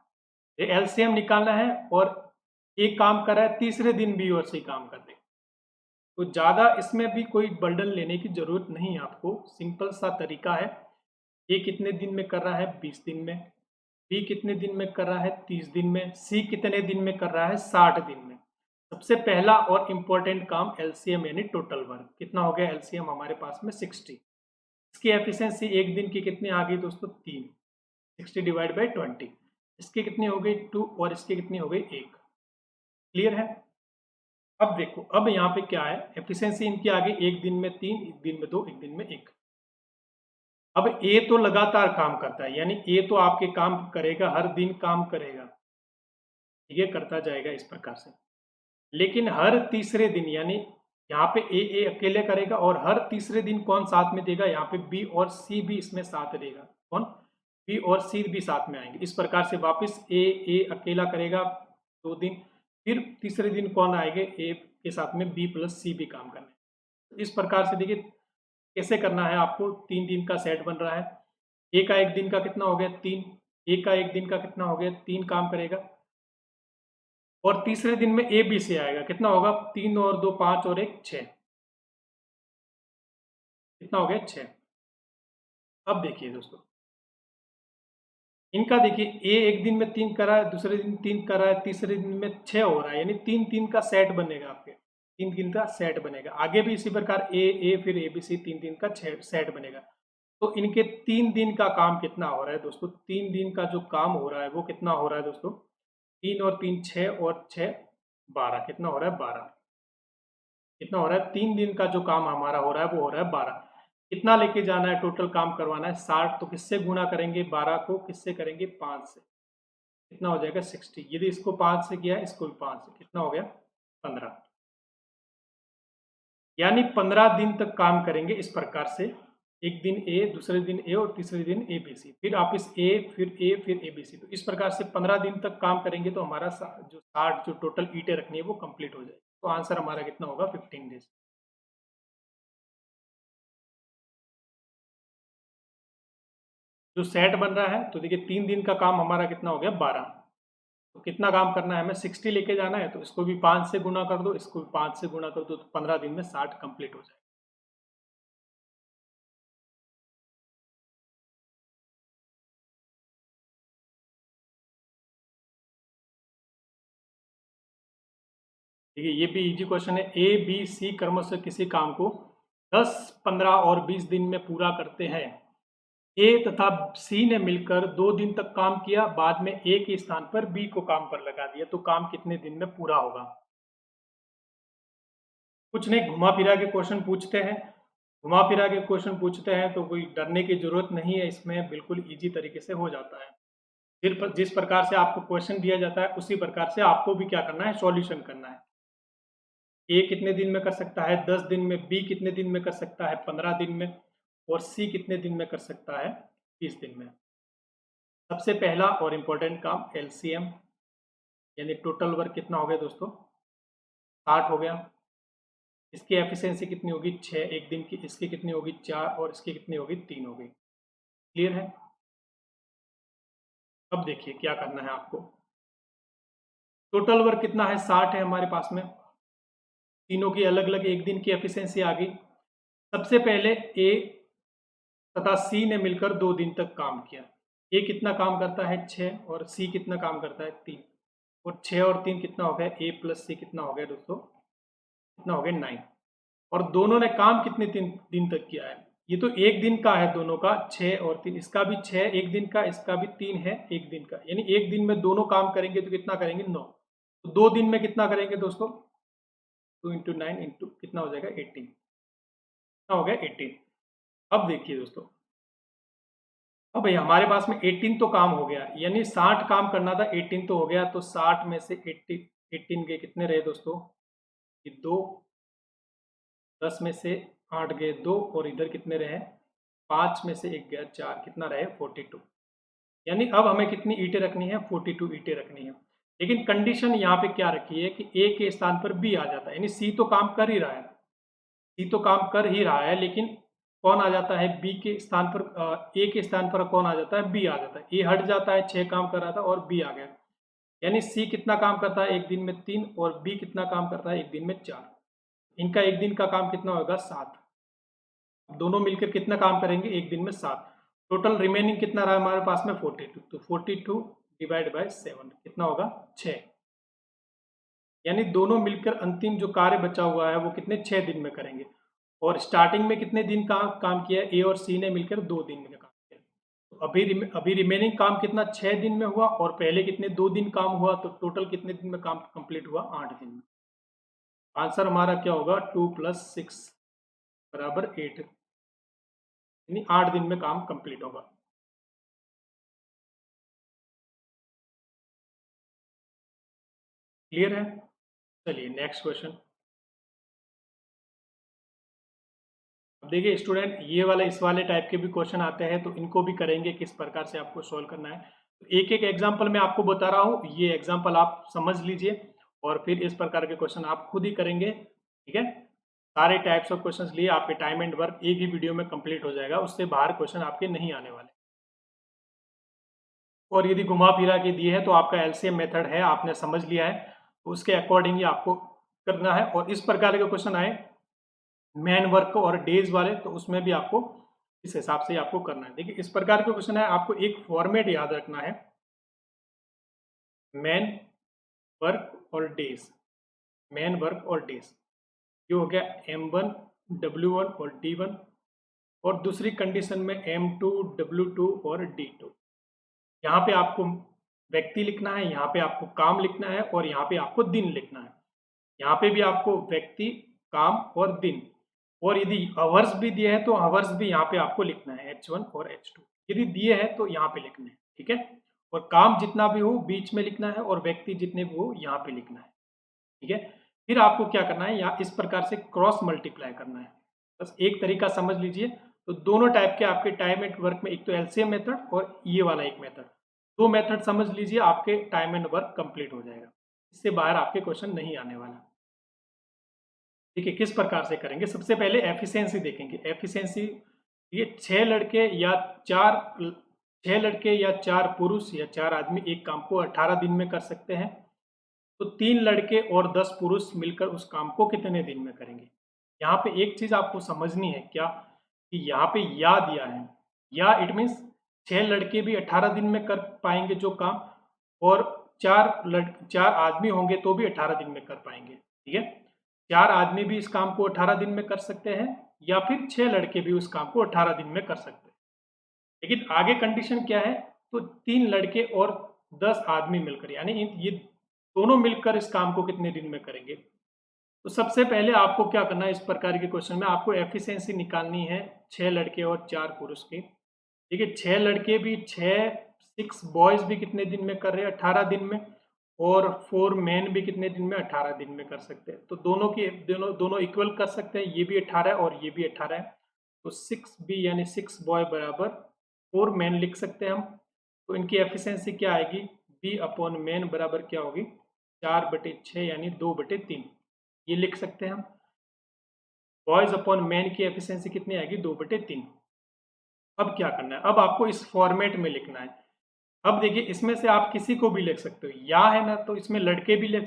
ये एलसीएम निकालना है, और एक काम कर रहा है, तीसरे दिन बी और सी काम कर दे, तो ज्यादा इसमें भी कोई बर्डन लेने की जरूरत नहीं है आपको। सिंपल सा तरीका है। ए कितने दिन में कर रहा है, 20 दिन में। बी कितने दिन में कर रहा है, 30 दिन में। सी कितने दिन में कर रहा है, 60 दिन में। सबसे पहला और इम्पोर्टेंट काम एलसीएम यानी टोटल वर्क। कितना हो गया एलसीएम हमारे पास में, 60। इसकी एफिशिएंसी एक दिन की कितनी आ गई दोस्तों, 3। 60/20। इसकी कितनी हो गई, 2, और इसकी कितनी हो गई, 1। क्लियर है। अब देखो, अब यहाँ पे क्या है, एफिशिएंसी इनकी आ गई, एक दिन में 3, एक दिन में 2, एक दिन में 1। अब ए तो लगातार काम करता है, यानी ए तो आपके काम करेगा, हर दिन काम करेगा, ये करता जाएगा इस प्रकार से। लेकिन हर तीसरे दिन, यानी यहाँ पे ए अकेले करेगा, और हर तीसरे दिन कौन साथ में देगा, यहाँ पे बी और सी भी इसमें साथ देगा। कौन, बी और सी भी साथ में आएंगे। इस प्रकार से वापस ए अकेला करेगा 2 दिन, फिर तीसरे दिन कौन आएंगे, ए के साथ में बी प्लस सी भी काम करने। इस प्रकार से देखिए कैसे करना है आपको। 3 दिन का सेट बन रहा है, ए का एक दिन का कितना हो गया, 3। ए का एक दिन का कितना हो गया, 3 काम करेगा, और तीसरे दिन में ए बी से आएगा, कितना होगा, 3 और 2 5 और 1 6, कितना हो गया, 6। अब देखिए दोस्तों, इनका देखिए, ए एक दिन में 3 कर रहा है, दूसरे दिन 3 कर रहा है, तीसरे दिन में 6 हो रहा है, यानी 3 3 का सेट बनेगा आपके, 3 3 का सेट बनेगा। आगे भी इसी प्रकार ए फिर ए बी सी 3 3 का सेट बनेगा। तो इनके 3 दिन का काम कितना हो रहा है दोस्तों, 3 दिन का जो काम हो रहा है वो कितना हो रहा है दोस्तों, 3 और 3 6 और 6 12, कितना हो रहा है, 12। कितना हो रहा है, 3 दिन का जो काम हमारा हो रहा है वो हो रहा है 12। कितना लेके जाना है, टोटल काम करवाना है 60, तो किससे गुना करेंगे, 12 को किससे करेंगे, 5 से, कितना हो जाएगा 60। यदि इसको 5 से किया, इसको भी 5 से, कितना हो गया 15। यानी 15 दिन तक काम करेंगे इस प्रकार से। एक दिन ए, दूसरे दिन ए, और तीसरे दिन ए बी सी, फिर आप इस ए फिर ए बी सी, तो इस प्रकार से 15 दिन तक काम करेंगे तो हमारा जो 60 जो टोटल ईंटें रखनी है वो कंप्लीट हो जाएगी। तो आंसर हमारा कितना होगा, 15 डेज। जो सेट बन रहा है, तो देखिए 3 दिन का काम हमारा कितना हो गया, 12। तो कितना काम करना है हमें, 60 लेके जाना है, तो इसको भी 5 से गुना कर दो, इसको भी 5 से गुना कर दो, तो 15 दिन में 60 कंप्लीट हो जाएगा। देखिए ये भी इजी क्वेश्चन है। ए बी सी क्रमशः किसी काम को 10, 15 और 20 दिन में पूरा करते हैं। ए तथा सी ने मिलकर 2 दिन तक काम किया, बाद में ए के स्थान पर बी को काम पर लगा दिया, तो काम कितने दिन में पूरा होगा। कुछ नहीं, घुमा फिरा के क्वेश्चन पूछते हैं। घुमा फिरा के क्वेश्चन पूछते हैं तो कोई डरने की जरूरत नहीं है, इसमें बिल्कुल इजी तरीके से हो जाता है। फिर जिस प्रकार से आपको क्वेश्चन दिया जाता है उसी प्रकार से आपको भी क्या करना है, सॉल्यूशन करना है। ए कितने दिन में कर सकता है, 10 दिन में, बी कितने दिन में कर सकता है, 15 दिन में, और सी कितने दिन में कर सकता है, 30 दिन में। सबसे पहला और इम्पोर्टेंट काम एलसीएम, यानी टोटल वर्क कितना हो गया दोस्तों, 60 हो गया। इसकी एफिशिएंसी कितनी होगी, 6 एक दिन की। इसकी कितनी होगी, 4, और इसकी कितनी होगी, 3 होगी। क्लियर है। अब देखिए क्या करना है आपको। टोटल वर्क कितना है, 60 है हमारे पास में। तीनों की अलग अलग एक दिन की एफिशिएंसी आ गई। सबसे पहले ए तथा सी ने मिलकर 2 दिन तक काम किया। ए कितना काम करता है, 6, और सी कितना काम करता है, 3। और 6 और 3 कितना हो गया, ए प्लस सी कितना हो गया दोस्तों, कितना हो गया, 9। और दोनों ने काम कितने दिन तक किया है, ये तो एक दिन का है दोनों का, 6 और 3। इसका भी 6 एक दिन का, इसका भी 3 है एक दिन का, यानी एक दिन में दोनों काम करेंगे तो कितना करेंगे, 9। तो 2 दिन में कितना करेंगे दोस्तों, 2 इंटू 9 इंटू कितना हो जाएगा, 18। कितना हो गया, 18। अब देखिए दोस्तों, अब भाई हमारे पास में 18 तो काम हो गया, यानी 60 काम करना था, 18 तो हो गया। तो 60 में से 18 के कितने रहे दोस्तों, ये 2। 10 में से 8 गए 2, और इधर कितने रहे, 5 में से 1 गया 4, कितना रहे, 42। यानी अब हमें कितनी ईंटें रखनी है, 42 ईंटें रखनी है। लेकिन कंडीशन यहाँ पे क्या रखी है कि ए के स्थान पर बी आ जाता है, यानी सी तो काम कर ही रहा है, सी तो काम कर ही रहा है, लेकिन कौन आ जाता है, बी के स्थान पर, ए के स्थान पर कौन आ जाता है, बी आ जाता है। ए हट जाता है, 6 काम कर रहा था और बी आ गया, यानी सी कितना काम करता है एक दिन में, 3, और बी कितना काम करता है एक दिन में, 4। इनका एक दिन का काम कितना होगा, 7। दोनों मिलकर कितना काम करेंगे एक दिन में, 7। टोटल रिमेनिंग कितना रहा हमारे पास में, 42। तो 42 डिवाइड बाय 7 कितना होगा, 6। यानी दोनों मिलकर अंतिम जो कार्य बचा हुआ है वो कितने, 6 दिन में करेंगे। और स्टार्टिंग में कितने दिन का काम किया, ए और सी ने मिलकर 2 दिन में काम किया। तो अभी रिमेनिंग काम कितना, 6 दिन में हुआ, और पहले कितने, 2 दिन काम हुआ, तो टोटल कितने दिन में काम कंप्लीट हुआ, 8 दिन में। आंसर हमारा क्या होगा, 2 + 6 बराबर 8, यानी 8 दिन में काम कंप्लीट होगा। क्लियर है। चलिए नेक्स्ट क्वेश्चन। अब देखिए स्टूडेंट, ये वाले इस वाले टाइप के भी क्वेश्चन आते हैं, तो इनको भी करेंगे, किस प्रकार से आपको सॉल्व करना है। तो एक एक एग्जाम्पल मैं आपको बता रहा हूँ, ये एग्जाम्पल आप समझ लीजिए, और फिर इस प्रकार के क्वेश्चन आप खुद ही करेंगे। ठीक है, सारे टाइप्स ऑफ क्वेश्चंस लिए आपके टाइम एंड वर्क एक ही वीडियो में कंप्लीट हो जाएगा, उससे बाहर क्वेश्चन आपके नहीं आने वाले। और यदि घुमा फिरा के दिए हैं तो आपका एलसीएम मेथड है, आपने समझ लिया है, तो उसके अकॉर्डिंग ही आपको करना है। और इस प्रकार के क्वेश्चन आए मैन वर्क और डेज वाले, तो उसमें भी आपको इस हिसाब से आपको करना है। देखिए इस प्रकार के क्वेश्चन है, आपको एक फॉर्मेट याद रखना है, मैन वर्क और डेज, मैन वर्क और डेज, ये हो गया M1 W1 और D1, और दूसरी कंडीशन में M2 W2 और D2। यहाँ पे आपको व्यक्ति लिखना है, यहाँ पे आपको काम लिखना है, और यहाँ पे आपको दिन लिखना है। यहाँ पे भी आपको व्यक्ति, काम और दिन, और यदि आवर्स भी दिए हैं तो आवर्स भी यहाँ पे आपको लिखना है, H1 और H2 यदि दिए हैं तो यहाँ पे लिखना है। ठीक है, और काम जितना भी हो बीच में लिखना है, और व्यक्ति जितने भी हो यहाँ पे लिखना है। ठीक है, फिर आपको क्या करना है, या इस प्रकार से क्रॉस मल्टीप्लाई करना है। बस एक तरीका समझ लीजिए। तो दोनों टाइप के आपके टाइम एंड वर्क में, एक तो एलसीएम मेथड और ये वाला एक मेथड, दो मेथड समझ लीजिए, आपके टाइम एंड वर्क कंप्लीट हो जाएगा। इससे बाहर आपके क्वेश्चन नहीं आने वाला। देखिए किस प्रकार से करेंगे, सबसे पहले एफिशिएंसी देखेंगे। एफिशिएंसी, ये 6 लड़के या 4 पुरुष या 4 आदमी एक काम को 18 दिन में कर सकते हैं, तो 3 लड़के और 10 पुरुष मिलकर उस काम को कितने दिन में करेंगे। यहाँ पे एक चीज आपको समझनी है क्या, कि यहाँ पे या दिया है, या इट मीन्स 6 लड़के भी 18 दिन में कर पाएंगे जो काम, और 4 आदमी होंगे तो भी 18 दिन में कर पाएंगे। ठीक है, 4 आदमी भी इस काम को 18 दिन में कर सकते हैं, या फिर 6 लड़के भी उस काम को 18 दिन में कर सकते हैं। लेकिन आगे कंडीशन क्या है, तो 3 लड़के और 10 आदमी मिलकर, यानी ये दोनों मिलकर इस काम को कितने दिन में करेंगे। तो सबसे पहले आपको क्या करना है, इस प्रकार के क्वेश्चन में आपको एफिशिएंसी निकालनी है 6 लड़के और 4 पुरुष की। ठीक है, 6 लड़के भी 6 बॉयज भी कितने दिन में कर रहे हैं, 18 दिन में, और 4 मैन भी कितने दिन में, 18 दिन में कर सकते हैं। तो दोनों इक्वल कर सकते हैं, ये भी 18 है और ये भी 18 है। तो 6b यानी 6 बॉय बराबर 4 मैन लिख सकते हैं हम। तो इनकी एफिशिएंसी क्या आएगी, b अपॉन मैन बराबर क्या होगी, 4/6 यानी 2/3, ये लिख सकते हैं हम। बॉयज अपॉन मैन की एफिशिएंसी कितनी आएगी, 2/3। अब क्या करना है, अब आपको इस फॉर्मेट में लिखना है। अब देखिए, इसमें से आप किसी को भी लिख सकते हो, या है ना, तो इसमें लड़के भी ले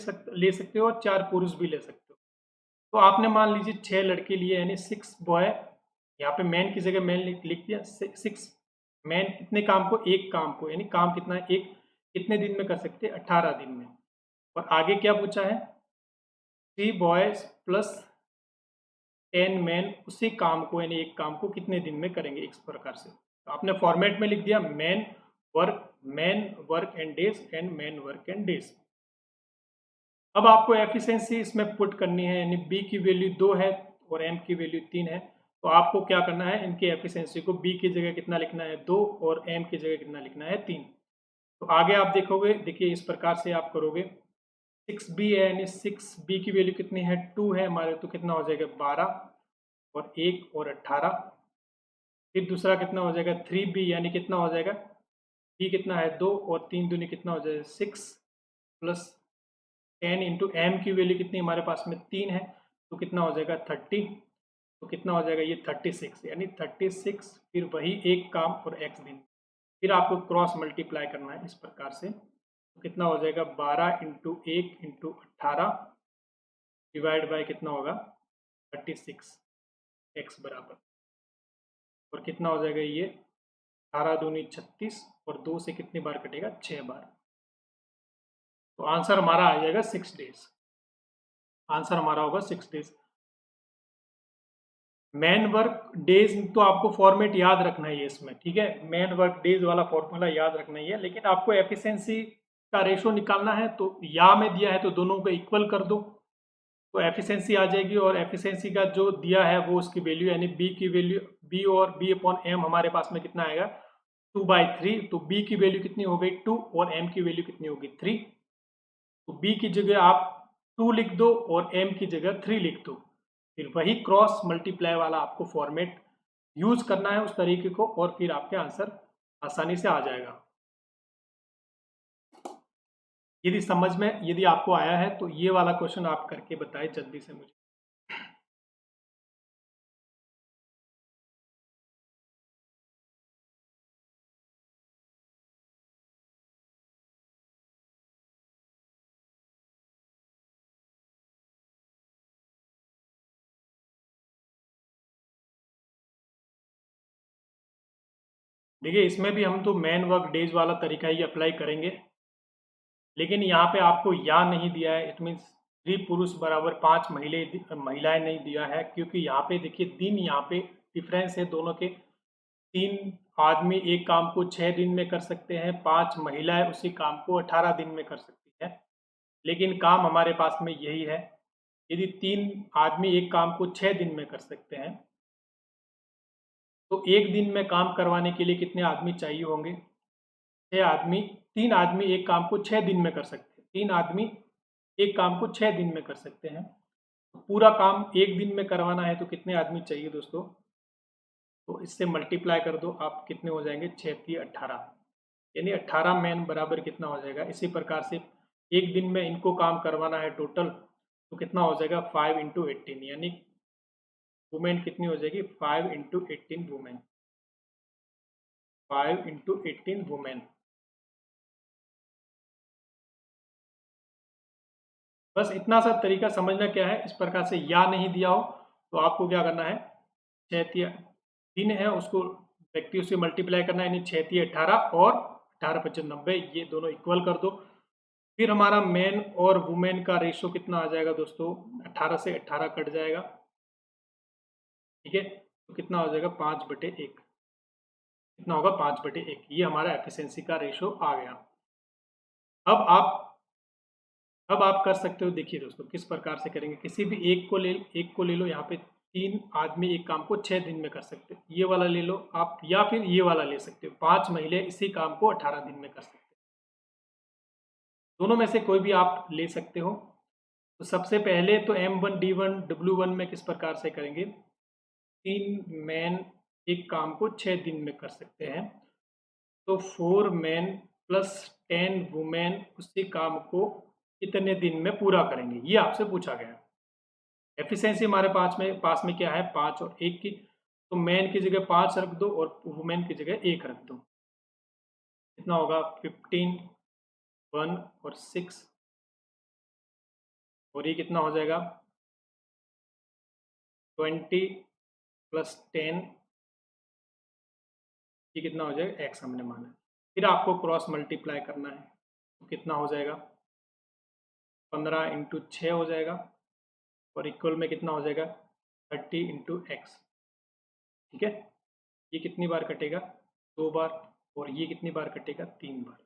सकते हो और 4 पुरुष भी ले सकते हो। तो आपने मान लीजिए 6 लड़के लिए, यानी 6 बॉय, यहाँ पे मैन की जगह मैन लिख दिया। 6 मैन कितने काम को, एक काम को, यानी काम कितना है, एक, कितने दिन में कर सकते हैं, 18 दिन में। और आगे क्या पूछा है, 3 बॉयज प्लस 10 मैन उसी काम को, यानी एक काम को कितने दिन में करेंगे, इस प्रकार से। तो आपने फॉर्मेट में लिख दिया man work and days and man work and days. अब आपको एफिशिएंसी इसमें पुट करनी है, यानी बी की वैल्यू 2 है और एम की वैल्यू 3 है। तो आपको क्या करना है, इनकी एफिशिएंसी को बी की जगह कितना लिखना है, 2, और एम की जगह कितना लिखना है, 3। तो आगे आप देखोगे, देखिए इस प्रकार से आप करोगे, 6b है, यानी 6b की वैल्यू कितनी है, 2 है हमारे, तो कितना हो जाएगा 12 और 1 और 18। फिर दूसरा कितना हो जाएगा 3b, यानी कितना हो जाएगा, b कितना है 2 और 3 दूनी कितना हो जाएगा 6 प्लस 10 इंटू एम की वैल्यू कितनी हमारे पास में 3 है, तो कितना हो जाएगा 30। तो कितना हो जाएगा ये 36, यानी 36, फिर वही एक काम और x दिन। फिर आपको क्रॉस मल्टीप्लाई करना है इस प्रकार से। तो कितना हो जाएगा 12 इंटू 1 इंटू 18 डिवाइड बाय कितना होगा 36 x बराबर, और कितना हो जाएगा ये 18 दूनी 36, और 2 से कितनी बार कटेगा, 6 बार। तो आंसर हमारा आ जाएगा 6 डेज। आंसर हमारा होगा 6 डेज। मैन वर्क डेज तो आपको फॉर्मेट याद रखना ही है इसमें, ठीक है, मैन वर्क डेज वाला फॉर्मूला याद रखना ही है। लेकिन आपको एफिशिएंसी का रेशो निकालना है, तो या में दिया है तो दोनों को इक्वल कर दो, तो एफिशिएंसी आ जाएगी। और एफिशिएंसी का जो दिया है वो उसकी वैल्यू, यानी बी की वैल्यू, बी और बी अपॉन एम हमारे पास में कितना आएगा 2/3। तो बी की वैल्यू कितनी हो गई 2 और एम की वैल्यू कितनी होगी 3। तो बी की जगह आप 2 लिख दो और एम की जगह 3 लिख दो। फिर वही क्रॉस मल्टीप्लाई वाला आपको फॉर्मेट यूज करना है उस तरीके को, और फिर आपके आंसर आसानी से आ जाएगा। यदि समझ में, यदि आपको आया है तो ये वाला क्वेश्चन आप करके बताएं जल्दी से मुझे। देखिए, इसमें भी हम तो मैन वर्क डेज वाला तरीका ही अप्लाई करेंगे, लेकिन यहाँ पे आपको या नहीं दिया है, इट मीन्स 3 पुरुष बराबर 5 महिलाएं नहीं दिया है, क्योंकि यहाँ पे देखिए दिन, यहाँ पे डिफरेंस है दोनों के। 3 आदमी एक काम को 6 दिन में कर सकते हैं, 5 महिलाएं उसी काम को 18 दिन में कर सकती है। लेकिन काम हमारे पास में यही है, यदि 3 आदमी एक काम को 6 दिन में कर सकते हैं, तो एक दिन में काम करवाने के लिए कितने आदमी चाहिए होंगे, 6 आदमी। 3 आदमी एक काम को 6 दिन में कर सकते हैं, 3 आदमी एक काम को 6 दिन में कर सकते हैं। तो पूरा काम एक दिन में करवाना है तो कितने आदमी चाहिए दोस्तों, तो इससे मल्टीप्लाई कर दो आप, कितने हो जाएंगे 6 × 18, यानी 18 मैन बराबर कितना हो जाएगा। इसी प्रकार से एक दिन में इनको काम करवाना है टोटल, तो कितना हो जाएगा 5 × 18, यानी वुमेन कितनी हो जाएगी 5 × 18 वुमेन, 5 × 18 वुमेन। बस इतना सा तरीका समझना क्या है, इस प्रकार से या नहीं दिया हो तो आपको क्या करना है, 6 दिन है उसको व्यक्तियों से मल्टीप्लाई करना है, यानी 6 × 18 और 18×5 = 90, ये दोनों इक्वल कर दो। फिर हमारा मैन और वुमेन का रेशो कितना आ जाएगा दोस्तों, 18 से 18 कट जाएगा, ठीक है, तो कितना हो जाएगा 5/1, कितना होगा 5/1। ये हमारा एफिशिएंसी का रेशो आ गया। अब आप कर सकते हो, देखिए दोस्तों किस प्रकार से करेंगे। किसी भी एक को ले लो। यहाँ पे 3 आदमी एक काम को 6 दिन में कर सकते हो, ये वाला ले लो आप, या फिर ये वाला ले सकते हो, 5 महिला इसी काम को 18 दिन में कर सकते हो। दोनों में से कोई भी आप ले सकते हो। तो सबसे पहले तो M1D1 W1 में किस प्रकार से करेंगे। 3 मैन एक काम को 6 दिन में कर सकते हैं, तो 4 मैन प्लस 10 वुमेन उसी काम को कितने दिन में पूरा करेंगे, ये आपसे पूछा गया है। एफिशिएंसी हमारे पास में क्या है, 5 और 1 की। तो मैन की जगह 5 रख दो और वुमेन की जगह 1 रख दो। कितना होगा 15, 1 और 6, और ये कितना हो जाएगा 20 प्लस 10, ये कितना हो जाएगा x हमने माना है। फिर आपको क्रॉस मल्टीप्लाई करना है, तो कितना हो जाएगा 15 इंटू 6 हो जाएगा, और इक्वल में कितना हो जाएगा 30 इंटू एक्स। ठीक है, ये कितनी बार कटेगा 2 बार, और ये कितनी बार कटेगा 3 बार।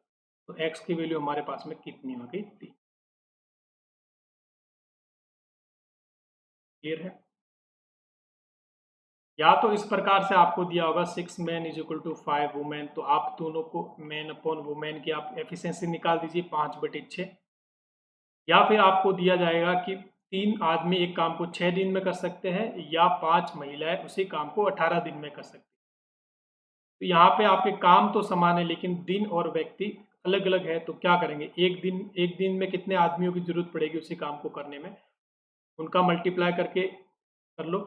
तो x की वैल्यू हमारे पास में कितनी हो गई 3। क्लियर है। या तो इस प्रकार से आपको दिया होगा 6 man is equal to 5 women, तो आप दोनों को मैन अपॉन वुमेन की आप एफिशिएंसी निकाल दीजिए 5/6। या फिर आपको दिया जाएगा कि 3 आदमी एक काम को 6 दिन में कर सकते हैं, या 5 महिलाएं उसी काम को 18 दिन में कर सकती हैं। तो यहाँ पे आपके काम तो समान है, लेकिन दिन और व्यक्ति अलग अलग है। तो क्या करेंगे, एक दिन में कितने आदमियों की जरूरत पड़ेगी उसी काम को करने में, उनका मल्टीप्लाई करके कर लो।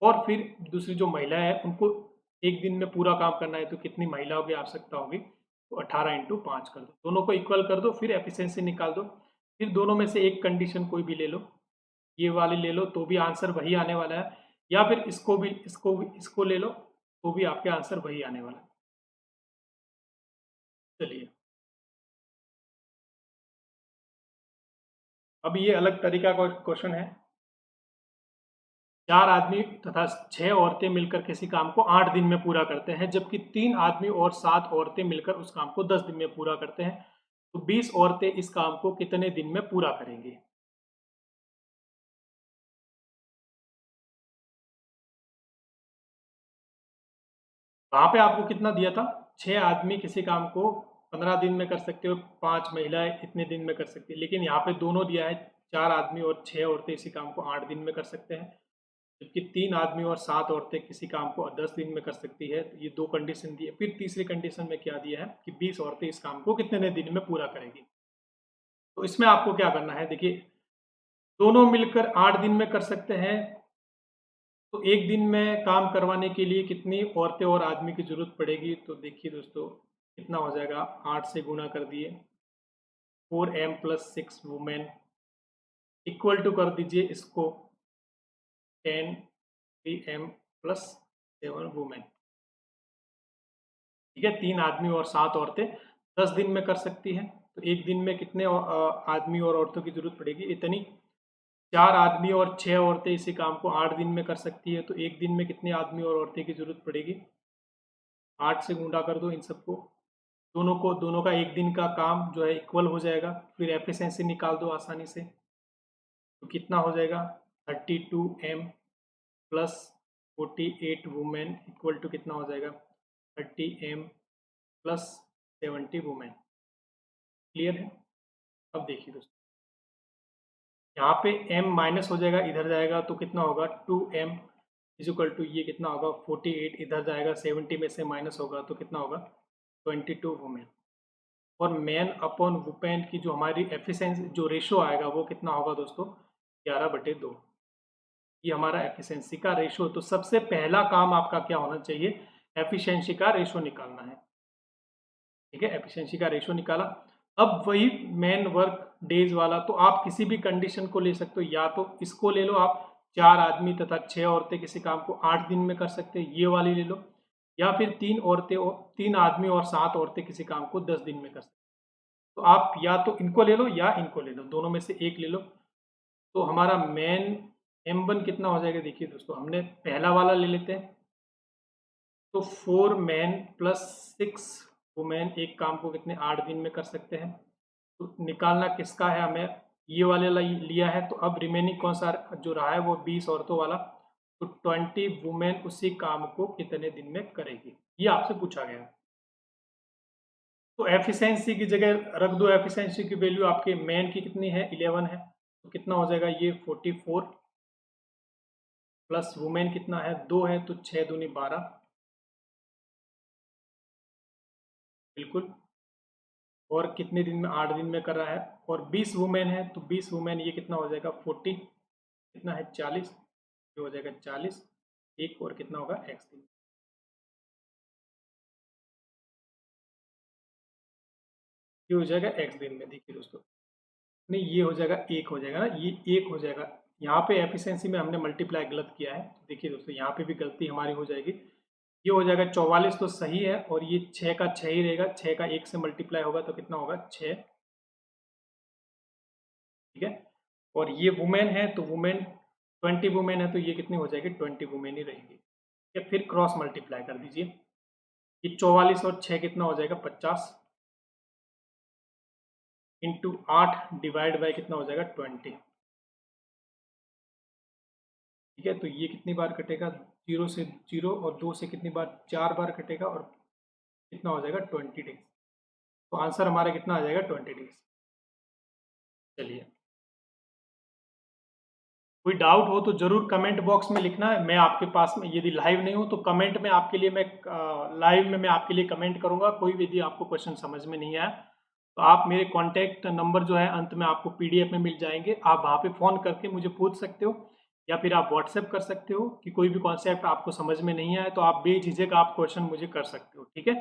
और फिर दूसरी जो महिला है उनको एक दिन में पूरा काम करना है, तो कितनी महिलाओं की आवश्यकता होगी, तो 18 इंटू 5 कर दो, दोनों को इक्वल कर दो, फिर एफिशिएंसी निकाल दो। फिर दोनों में से एक कंडीशन कोई भी ले लो, ये वाली ले लो तो भी आंसर वही आने वाला है, या फिर इसको ले लो तो भी आपके आंसर वही आने वाला है। चलिए, अब ये अलग तरीका का क्वेश्चन है। 4 आदमी तथा 6 औरतें मिलकर किसी काम को 8 दिन में पूरा करते हैं, जबकि 3 आदमी और 7 औरतें मिलकर उस काम को 10 दिन में पूरा करते हैं। तो 20 औरतें इस काम को कितने दिन में पूरा करेंगी। वहां पे आपको कितना दिया था, 6 आदमी किसी काम को 15 दिन में कर सकते हो, 5 महिलाएं इतने दिन में कर सकती है। लेकिन यहाँ पे दोनों दिया है, 4 आदमी और 6 औरतें इसी काम को 8 दिन में कर सकते हैं, जबकि 3 आदमी और 7 औरतें किसी काम को 10 दिन में कर सकती है। तो ये 2 कंडीशन दी है। फिर तीसरी कंडीशन में क्या दिया है कि 20 औरतें इस काम को कितने दिन में पूरा करेगी। तो इसमें आपको क्या करना है, देखिए दोनों मिलकर 8 दिन में कर सकते हैं, तो एक दिन में काम करवाने के लिए कितनी औरतें और आदमी की जरूरत पड़ेगी। तो देखिए दोस्तों कितना हो जाएगा, 8 से गुणा कर दिए, 4m plus 6 women equal to कर दीजिए इसको 10 3m प्लस 7 वुमेन। ठीक है, 3 आदमी और 7 औरतें 10 दिन में कर सकती हैं। तो एक दिन में कितने आदमी और औरतों की जरूरत पड़ेगी, इतनी। 4 आदमी और 6 औरतें इसी काम को 8 दिन में कर सकती है, तो एक दिन में कितने आदमी और औरतें की जरूरत पड़ेगी, 8 से गुणा कर दो इन सबको, दोनों का एक दिन का काम जो है इक्वल हो जाएगा। फिर एफिशिएंसी निकाल दो आसानी से, तो कितना हो जाएगा 32m plus 48 women equal to कितना हो जाएगा 30m प्लस 70 वुमेन। क्लियर है। अब देखिए दोस्तों, यहाँ पे m माइनस हो जाएगा, इधर जाएगा तो कितना होगा 2m इज इक्वल टू ये कितना होगा 48, इधर जाएगा 70 में से माइनस होगा तो कितना होगा 22 वुमेन। और मैन अपॉन वुमेन की जो हमारी एफिशिएंसी जो रेशो आएगा वो कितना होगा दोस्तों 11/2। ये हमारा एफिशिएंसी का रेशो। तो सबसे पहला काम आपका क्या होना चाहिए, एफिशिएंसी का रेशो निकालना है। ठीक है, एफिशिएंसी का रेशो निकाला। अब वही मैन वर्क डेज वाला, तो आप किसी भी कंडीशन को ले सकते हो, या तो इसको ले लो आप 4 आदमी तथा 6 औरतें किसी काम को 8 दिन में कर सकते हैं, ये वाली ले लो। या फिर 3 आदमी और 7 औरतें किसी काम को 10 दिन में कर सकते हैं। तो आप या तो इनको ले लो या इनको ले लो, दोनों में से एक ले लो। तो हमारा मैन M1 कितना हो जाएगा, देखिए दोस्तों हमने पहला वाला ले लेते हैं, तो 4 मैन प्लस 6 वुमेन एक काम को कितने 8 दिन में कर सकते हैं। तो निकालना किसका है, हमें ये वाले लिया है, तो अब रिमेनिंग कौन सा जो रहा है वो 20 औरतों वाला, तो 20 वुमेन उसी काम को कितने दिन में करेगी, ये आपसे पूछा गया। तो एफिशिएंसी की जगह रख दो, एफिशिएंसी की वैल्यू आपके मैन की कितनी है 11 है, तो कितना हो जाएगा ये 44 प्लस वुमेन कितना है 2 है, तो 6 दूनी 12 बिल्कुल, और कितने दिन में 8 दिन में कर रहा है, और 20 वुमेन है, तो 20 वुमेन ये कितना हो जाएगा 40 कितना है 40, ये हो जाएगा 40 एक, और कितना होगा एक्स दिन, ये हो जाएगा एक्स दिन में। देखिए दोस्तों, नहीं ये हो जाएगा एक हो जाएगा ना, ये एक हो जाएगा, यहाँ पे एफिशिएंसी में हमने मल्टीप्लाई गलत किया है, तो देखिए दोस्तों यहाँ पे भी गलती हमारी हो जाएगी, ये हो जाएगा 44 तो सही है, और ये 6 का 6 ही रहेगा, 6 का 1 से मल्टीप्लाई होगा तो कितना होगा 6, ठीक है। और ये वुमेन है, तो वुमेन 20 वुमेन है, तो ये कितनी हो जाएगी 20 वुमेन ही रहेगी, ठीक है। फिर क्रॉस मल्टीप्लाई कर दीजिए, ये 44 और 6 कितना हो जाएगा 50 इंटू 8 डिवाइड बाई कितना हो जाएगा 20, ठीक है। तो ये कितनी बार कटेगा 0 से 0, और 2 से कितनी बार 4 बार कटेगा, और कितना हो जाएगा 20 डेज, तो आंसर हमारा कितना आ जाएगा 20 डेज। चलिए, कोई डाउट हो तो जरूर कमेंट बॉक्स में लिखना है, मैं आपके पास में यदि लाइव नहीं हूँ तो कमेंट में आपके लिए मैं लाइव में मैं आपके लिए कमेंट करूंगा, कोई भी यदि आपको क्वेश्चन समझ में नहीं आया तो आप मेरे कॉन्टैक्ट नंबर जो है अंत में आपको PDF में मिल जाएंगे, आप वहाँ पे फ़ोन करके मुझे पूछ सकते हो, या फिर आप व्हाट्सएप कर सकते हो कि कोई भी कॉन्सेप्ट आपको समझ में नहीं आए तो आप बेझिझक आप क्वेश्चन मुझे कर सकते हो, ठीक है।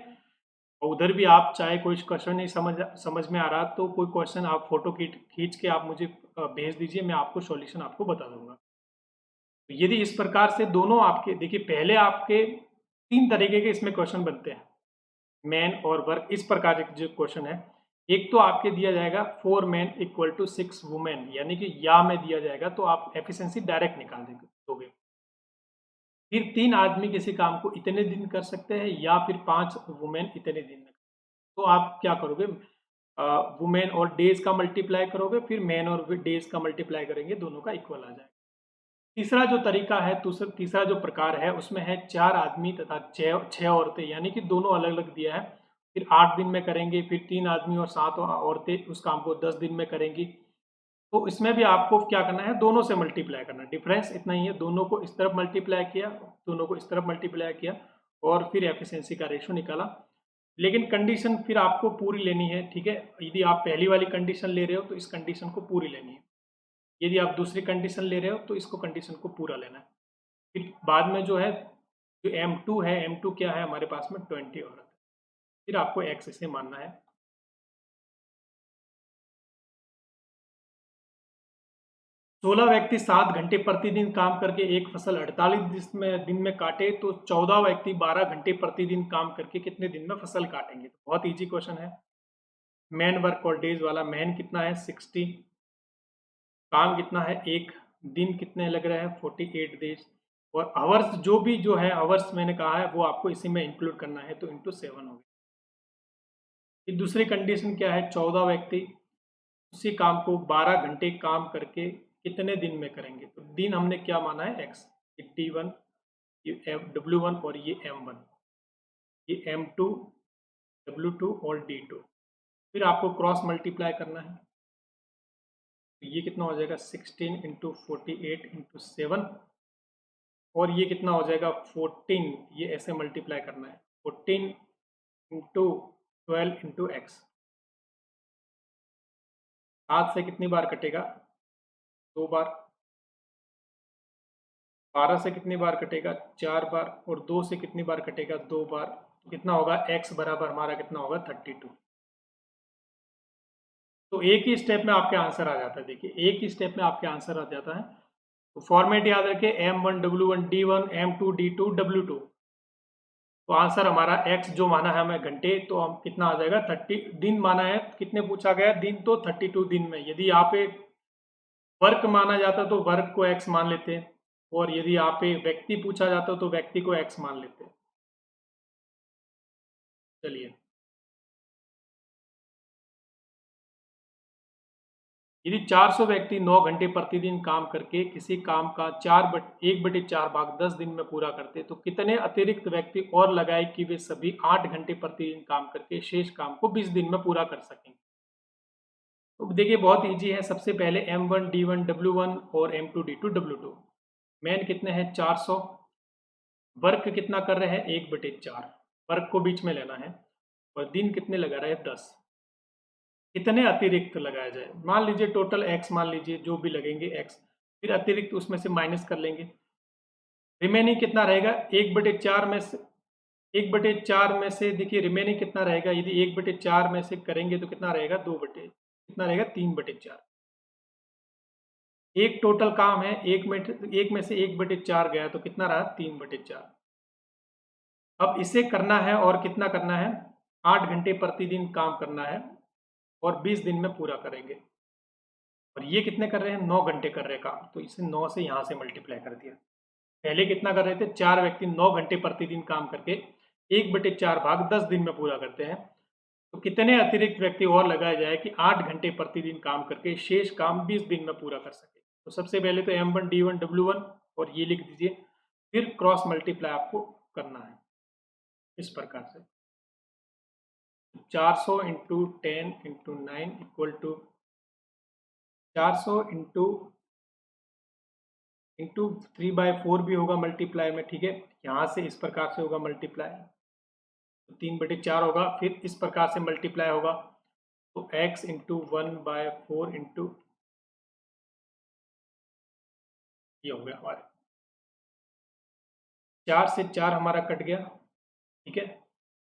और उधर भी आप चाहे कोई क्वेश्चन नहीं समझ में आ रहा तो कोई क्वेश्चन आप फोटो खींच के आप मुझे भेज दीजिए, मैं आपको सॉल्यूशन आपको बता दूंगा। तो यदि इस प्रकार से दोनों आपके, देखिए पहले आपके 3 तरीके के इसमें क्वेश्चन बनते हैं, मैन और वर्क, इस प्रकार के जो क्वेश्चन है, एक तो आपके दिया जाएगा 4 मैन इक्वल टू 6 वुमेन, यानी कि या में दिया जाएगा तो आप एफिशिएंसी डायरेक्ट निकाल दोगे। फिर 3 आदमी किसी काम को इतने दिन कर सकते हैं, या फिर 5 वुमेन इतने दिन में, तो आप क्या करोगे, वुमेन और डेज का मल्टीप्लाई करोगे, फिर मैन और डेज का मल्टीप्लाई करेंगे, दोनों का इक्वल आ जाएगा। तीसरा जो तरीका है, तीसरा जो प्रकार है, उसमें है 4 आदमी तथा 6 औरतें, यानी कि दोनों अलग अलग दिया है, फिर 8 दिन में करेंगे, फिर 3 आदमी और 7 औरतें उस काम को 10 दिन में करेंगी। तो इसमें भी आपको क्या करना है, दोनों से मल्टीप्लाई करना, डिफरेंस इतना ही है, दोनों को इस तरफ मल्टीप्लाई किया, दोनों को इस तरफ मल्टीप्लाई किया, और फिर एफिशिएंसी का रेशो निकाला। लेकिन कंडीशन फिर आपको पूरी लेनी है, ठीक है। यदि आप पहली वाली कंडीशन ले रहे हो तो इस कंडीशन को पूरी लेनी है, यदि आप दूसरी कंडीशन ले रहे हो तो इसको कंडीशन को पूरा लेना है। फिर बाद में जो है, जो M2 है, M2 क्या है हमारे पास में 20 औरत, फिर आपको एक्स इसे मानना है। 16 व्यक्ति 7 घंटे प्रतिदिन काम करके एक फसल 48 दिन में काटे, तो 14 व्यक्ति 12 घंटे प्रतिदिन काम करके कितने दिन में फसल काटेंगे। तो बहुत इजी क्वेश्चन है। मैन वर्क और डेज वाला, मैन कितना है 60, काम कितना है, एक दिन कितने लग रहे हैं 48 डेज, और आवर्स जो है आवर्स मैंने कहा है वो आपको इसी में इंक्लूड करना है, तो इंटू 7 हो गया। फिर दूसरी कंडीशन क्या है, 14 व्यक्ति उसी काम को 12 घंटे काम करके कितने दिन में करेंगे, तो दिन हमने क्या माना है एक्स, ये T1, ये W1 और ये M1, ये M2, W2 और D2, फिर आपको क्रॉस मल्टीप्लाई करना है, तो ये कितना हो जाएगा 16 इंटू 48 इंटू 7, और ये कितना हो जाएगा 14, ये ऐसे मल्टीप्लाई करना है 14 इंटू 12 इंटू एक्स, 7 से कितनी बार कटेगा 2 बार, 12 से कितनी बार कटेगा 4 बार, और 2 से कितनी बार कटेगा 2 बार, तो कितना होगा x बराबर हमारा कितना होगा 32। तो एक ही स्टेप में आपके आंसर आ जाता है, देखिए एक ही स्टेप में आपके आंसर आ जाता है। तो फॉर्मेट याद रखें M1 W1 D1 M2 D2 W2, तो आंसर हमारा x जो माना है हमें घंटे, तो हम कितना आ जाएगा 30, दिन माना है कितने पूछा गया दिन, तो 32 दिन में। यदि यहाँ पे वर्क माना जाता तो वर्क को एक्स मान लेते हैं, और यदि यहाँ पे व्यक्ति पूछा जाता तो व्यक्ति को एक्स मान लेते हैं। चलिए, यदि 400 व्यक्ति 9 घंटे प्रतिदिन काम करके किसी काम का 1/4 भाग 10 दिन में पूरा करते तो कितने अतिरिक्त व्यक्ति और लगाए कि वे सभी 8 घंटे प्रतिदिन काम करके शेष काम को 20 दिन में पूरा कर सकें। तो देखिए बहुत इजी है। सबसे पहले M1 D1 W1 और M2 D2 W2। मैन कितने हैं 400, वर्क कितना कर रहे हैं 1/4, वर्क को बीच में लेना है, और दिन कितने लगा रहे हैं 10। कितने अतिरिक्त लगाया जाए, मान लीजिए टोटल x मान लीजिए, जो भी लगेंगे x, फिर अतिरिक्त उसमें से माइनस कर लेंगे। रिमेनिंग कितना रहेगा 1/4 में से, 1/4 में से देखिए रिमेनिंग कितना रहेगा, यदि 1/4 में से करेंगे तो कितना रहेगा कितना रहेगा 3/4। एक टोटल काम है, एक में से 1/4 गया तो कितना रहा 3/4। अब इसे करना है और कितना करना है 8 घंटे प्रतिदिन काम करना है और 20 दिन में पूरा करेंगे। और ये कितने कर रहे हैं 9 घंटे कर रहे हैं काम, तो इसे 9 से यहाँ से मल्टीप्लाई कर दिया। पहले कितना कर रहे थे 4 व्यक्ति 9 घंटे प्रतिदिन काम करके 1/4 भाग 10 दिन में पूरा करते हैं, तो कितने अतिरिक्त व्यक्ति और लगाया जाए कि 8 घंटे प्रतिदिन काम करके शेष काम 20 दिन में पूरा कर सके। तो सबसे पहले तो M1 D1 W1 और ये लिख दीजिए, फिर क्रॉस मल्टीप्लाई आपको करना है इस प्रकार से। 400 into 10 into 9 equal to 400 into 3/4 भी होगा मल्टीप्लाई में, ठीक है। यहाँ से इस प्रकार से होगा मल्टीप्लाई, तो 3/4 होगा, फिर इस प्रकार से मल्टीप्लाई होगा, तो x इंटू 1/4 इंटू ये हो गया हमारे 4 से 4 हमारा कट गया, ठीक है।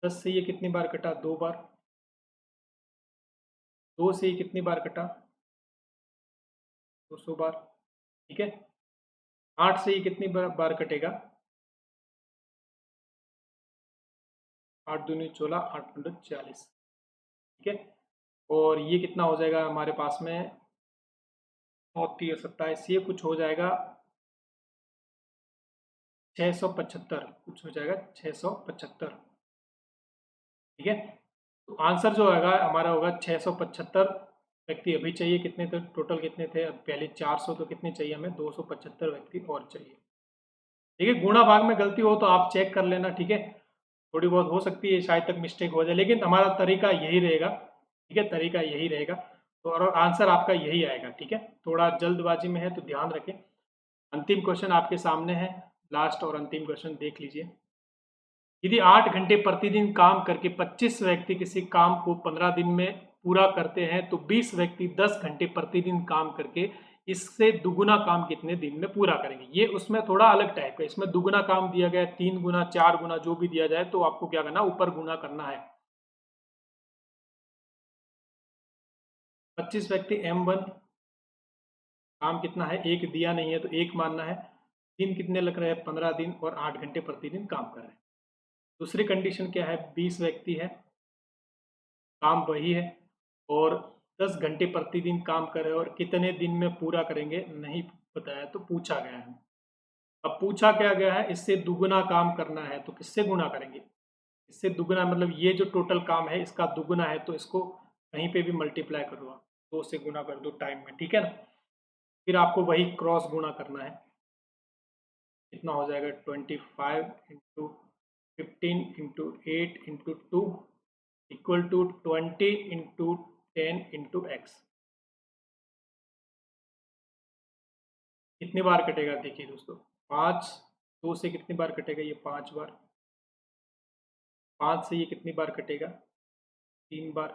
10 से ये कितनी बार कटा 2 बार, 2 से ये कितनी बार कटा 200 बार, ठीक है। 8 से ये कितनी बार कटेगा 8 दूनी 16, 8 पंद्रह 40, ठीक है। और ये कितना हो जाएगा हमारे पास में 27, ये कुछ हो जाएगा 675, कुछ हो जाएगा 675, ठीक है। तो आंसर जो होगा हमारा होगा 675 व्यक्ति अभी चाहिए। कितने थे टोटल, कितने थे अब पहले 400, तो कितने चाहिए हमें 275 व्यक्ति और चाहिए, ठीक है। गुणा भाग में गलती हो तो आप चेक कर लेना, ठीक है। थोड़ी बहुत हो सकती है शायद तक मिस्टेक हो जाए, लेकिन हमारा तरीका यही रहेगा, ठीक है, तरीका यही रहेगा। तो और आंसर आपका यही आएगा, ठीक है। थोड़ा जल्दबाजी में है तो ध्यान रखें। अंतिम क्वेश्चन आपके सामने है, लास्ट और अंतिम क्वेश्चन देख लीजिए। यदि 8 घंटे प्रतिदिन काम करके 25 व्यक्ति किसी काम को 15 दिन में पूरा करते हैं तो 20 व्यक्ति 10 घंटे प्रतिदिन काम करके इससे दुगुना काम कितने दिन में पूरा करेंगे। ये उसमें थोड़ा अलग टाइप का, इसमें दुगुना काम दिया गया है, 3 गुना 4 गुना जो भी दिया जाए, तो आपको क्या करना ऊपर गुना करना है। 25 व्यक्ति M1 काम कितना है, एक दिया नहीं है तो एक मानना है। दिन कितने लग रहे हैं 15 दिन, और 8 घंटे प्रतिदिन काम कर रहे हैं। दूसरी कंडीशन क्या है 20 व्यक्ति है, काम वही है, और 10 घंटे प्रतिदिन काम कर रहे हैं, और कितने दिन में पूरा करेंगे नहीं बताया, तो पूछा गया है। अब पूछा क्या गया है इससे दुगुना काम करना है, तो किससे गुना करेंगे, इससे दुगुना मतलब ये जो टोटल काम है इसका दुगुना है, तो इसको कहीं पे भी मल्टीप्लाई करो आप, 2 से गुना कर दो टाइम में, ठीक है ना। फिर आपको वही क्रॉस गुना करना है, कितना हो जाएगा 25 into 15 into 8 into 2 equal to 20 into 10 into X. कितनी बार कटेगा देखिए दोस्तों 5, 2 से कितनी बार कटेगा ये 5 बार, 5 से ये कितनी बार कटेगा 3 बार,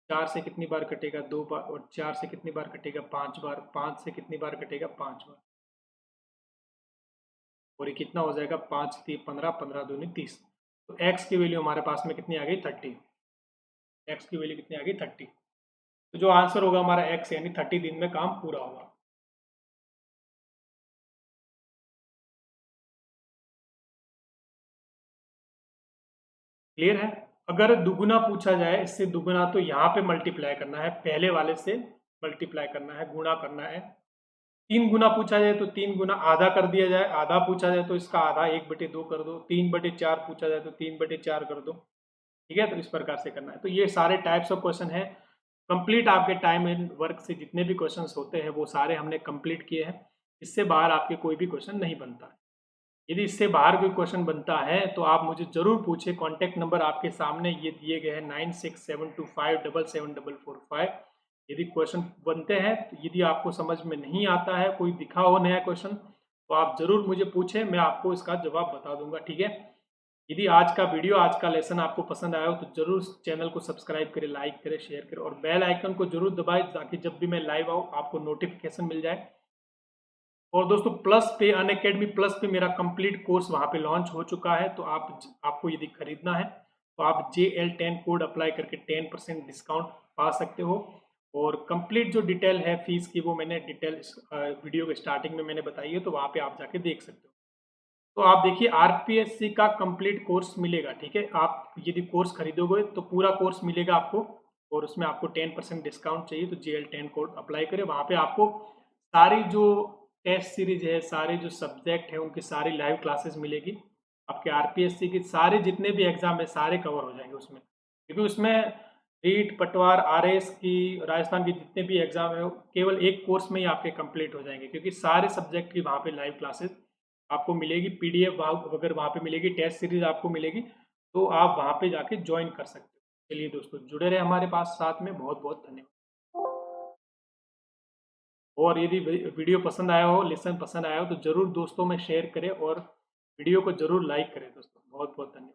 4 से कितनी बार कटेगा 2 बार, और 4 से कितनी बार कटेगा 5 बार, 5 से कितनी बार कटेगा 5 बार, और ये कितना हो जाएगा 5 3 15, 15 दूनी 30। तो x की वैल्यू हमारे पास में कितनी आ गई 30, x की वैल्यू कितनी आ गई 30। तो जो आंसर होगा हमारा x यानी 30 दिन में काम पूरा होगा। क्लियर है। अगर दुगुना पूछा जाए, इससे दुगुना तो यहाँ पे मल्टीप्लाई करना है पहले वाले से मल्टीप्लाई करना है, गुणा करना है। 3 गुना पूछा जाए तो 3 गुना आधा कर दिया जाए, आधा पूछा जाए तो इसका आधा 1/2 कर दो, 3/4 पूछा जाए तो 3/4 कर दो। ठीक है, तो इस प्रकार से करना है। तो ये सारे टाइप्स ऑफ क्वेश्चन है। कंप्लीट आपके टाइम एंड वर्क से जितने भी क्वेश्चंस होते हैं वो सारे हमने कंप्लीट किए हैं। इससे बाहर आपके कोई भी क्वेश्चन नहीं बनता है। यदि इससे बाहर कोई क्वेश्चन बनता है तो आप मुझे जरूर पूछे। कॉन्टैक्ट नंबर आपके सामने ये दिए गए हैं 9672577445। यदि क्वेश्चन बनते हैं तो यदि आपको समझ में नहीं आता है, कोई दिखा हो नया क्वेश्चन, तो आप जरूर मुझे पूछे, मैं आपको इसका जवाब बता दूंगा। ठीक है, यदि आज का वीडियो, आज का लेसन आपको पसंद आया हो तो जरूर चैनल को सब्सक्राइब करें, लाइक करें, शेयर करें और बेल आइकन को जरूर दबाएं ताकि जब भी मैं लाइव आऊँ आपको नोटिफिकेशन मिल जाए। और दोस्तों प्लस पे, अनअकैडमी प्लस पे मेरा कंप्लीट कोर्स वहाँ पे लॉन्च हो चुका है। तो आपको यदि खरीदना है तो आप JL10 कोड अप्लाई करके 10% डिस्काउंट पा सकते हो। और कंप्लीट जो डिटेल है फीस की वो मैंने डिटेल वीडियो के स्टार्टिंग में मैंने बताई है, तो वहाँ पे आप जाके देख सकते हो। तो आप देखिए RPSC का कंप्लीट कोर्स मिलेगा। ठीक है, आप यदि कोर्स खरीदोगे तो पूरा कोर्स मिलेगा आपको और उसमें आपको 10% डिस्काउंट चाहिए। तो JL10 कोड अप्लाई करें, वहाँ पे आपको सारी जो टेस्ट सीरीज है, सारे जो सब्जेक्ट है उनकी सारी लाइव क्लासेस मिलेगी। आपके RPSC के सारे जितने भी एग्जाम है सारे कवर हो जाएंगे उसमें, क्योंकि उसमें रीट, पटवार, RS की, राजस्थान के जितने भी एग्जाम है केवल एक कोर्स में ही आपके कंप्लीट हो जाएंगे, क्योंकि सारे सब्जेक्ट की वहाँ पे लाइव क्लासेस आपको मिलेगी। PDF अगर वहाँ पे मिलेगी, टेस्ट सीरीज आपको मिलेगी, तो आप वहाँ पे जाके ज्वाइन कर सकते हो। चलिए दोस्तों, जुड़े रहे हमारे पास साथ में। बहुत बहुत धन्यवाद। और यदि वीडियो पसंद आया हो, लेसन पसंद आया हो तो ज़रूर दोस्तों में शेयर करें और वीडियो को ज़रूर लाइक करें दोस्तों। बहुत बहुत धन्यवाद।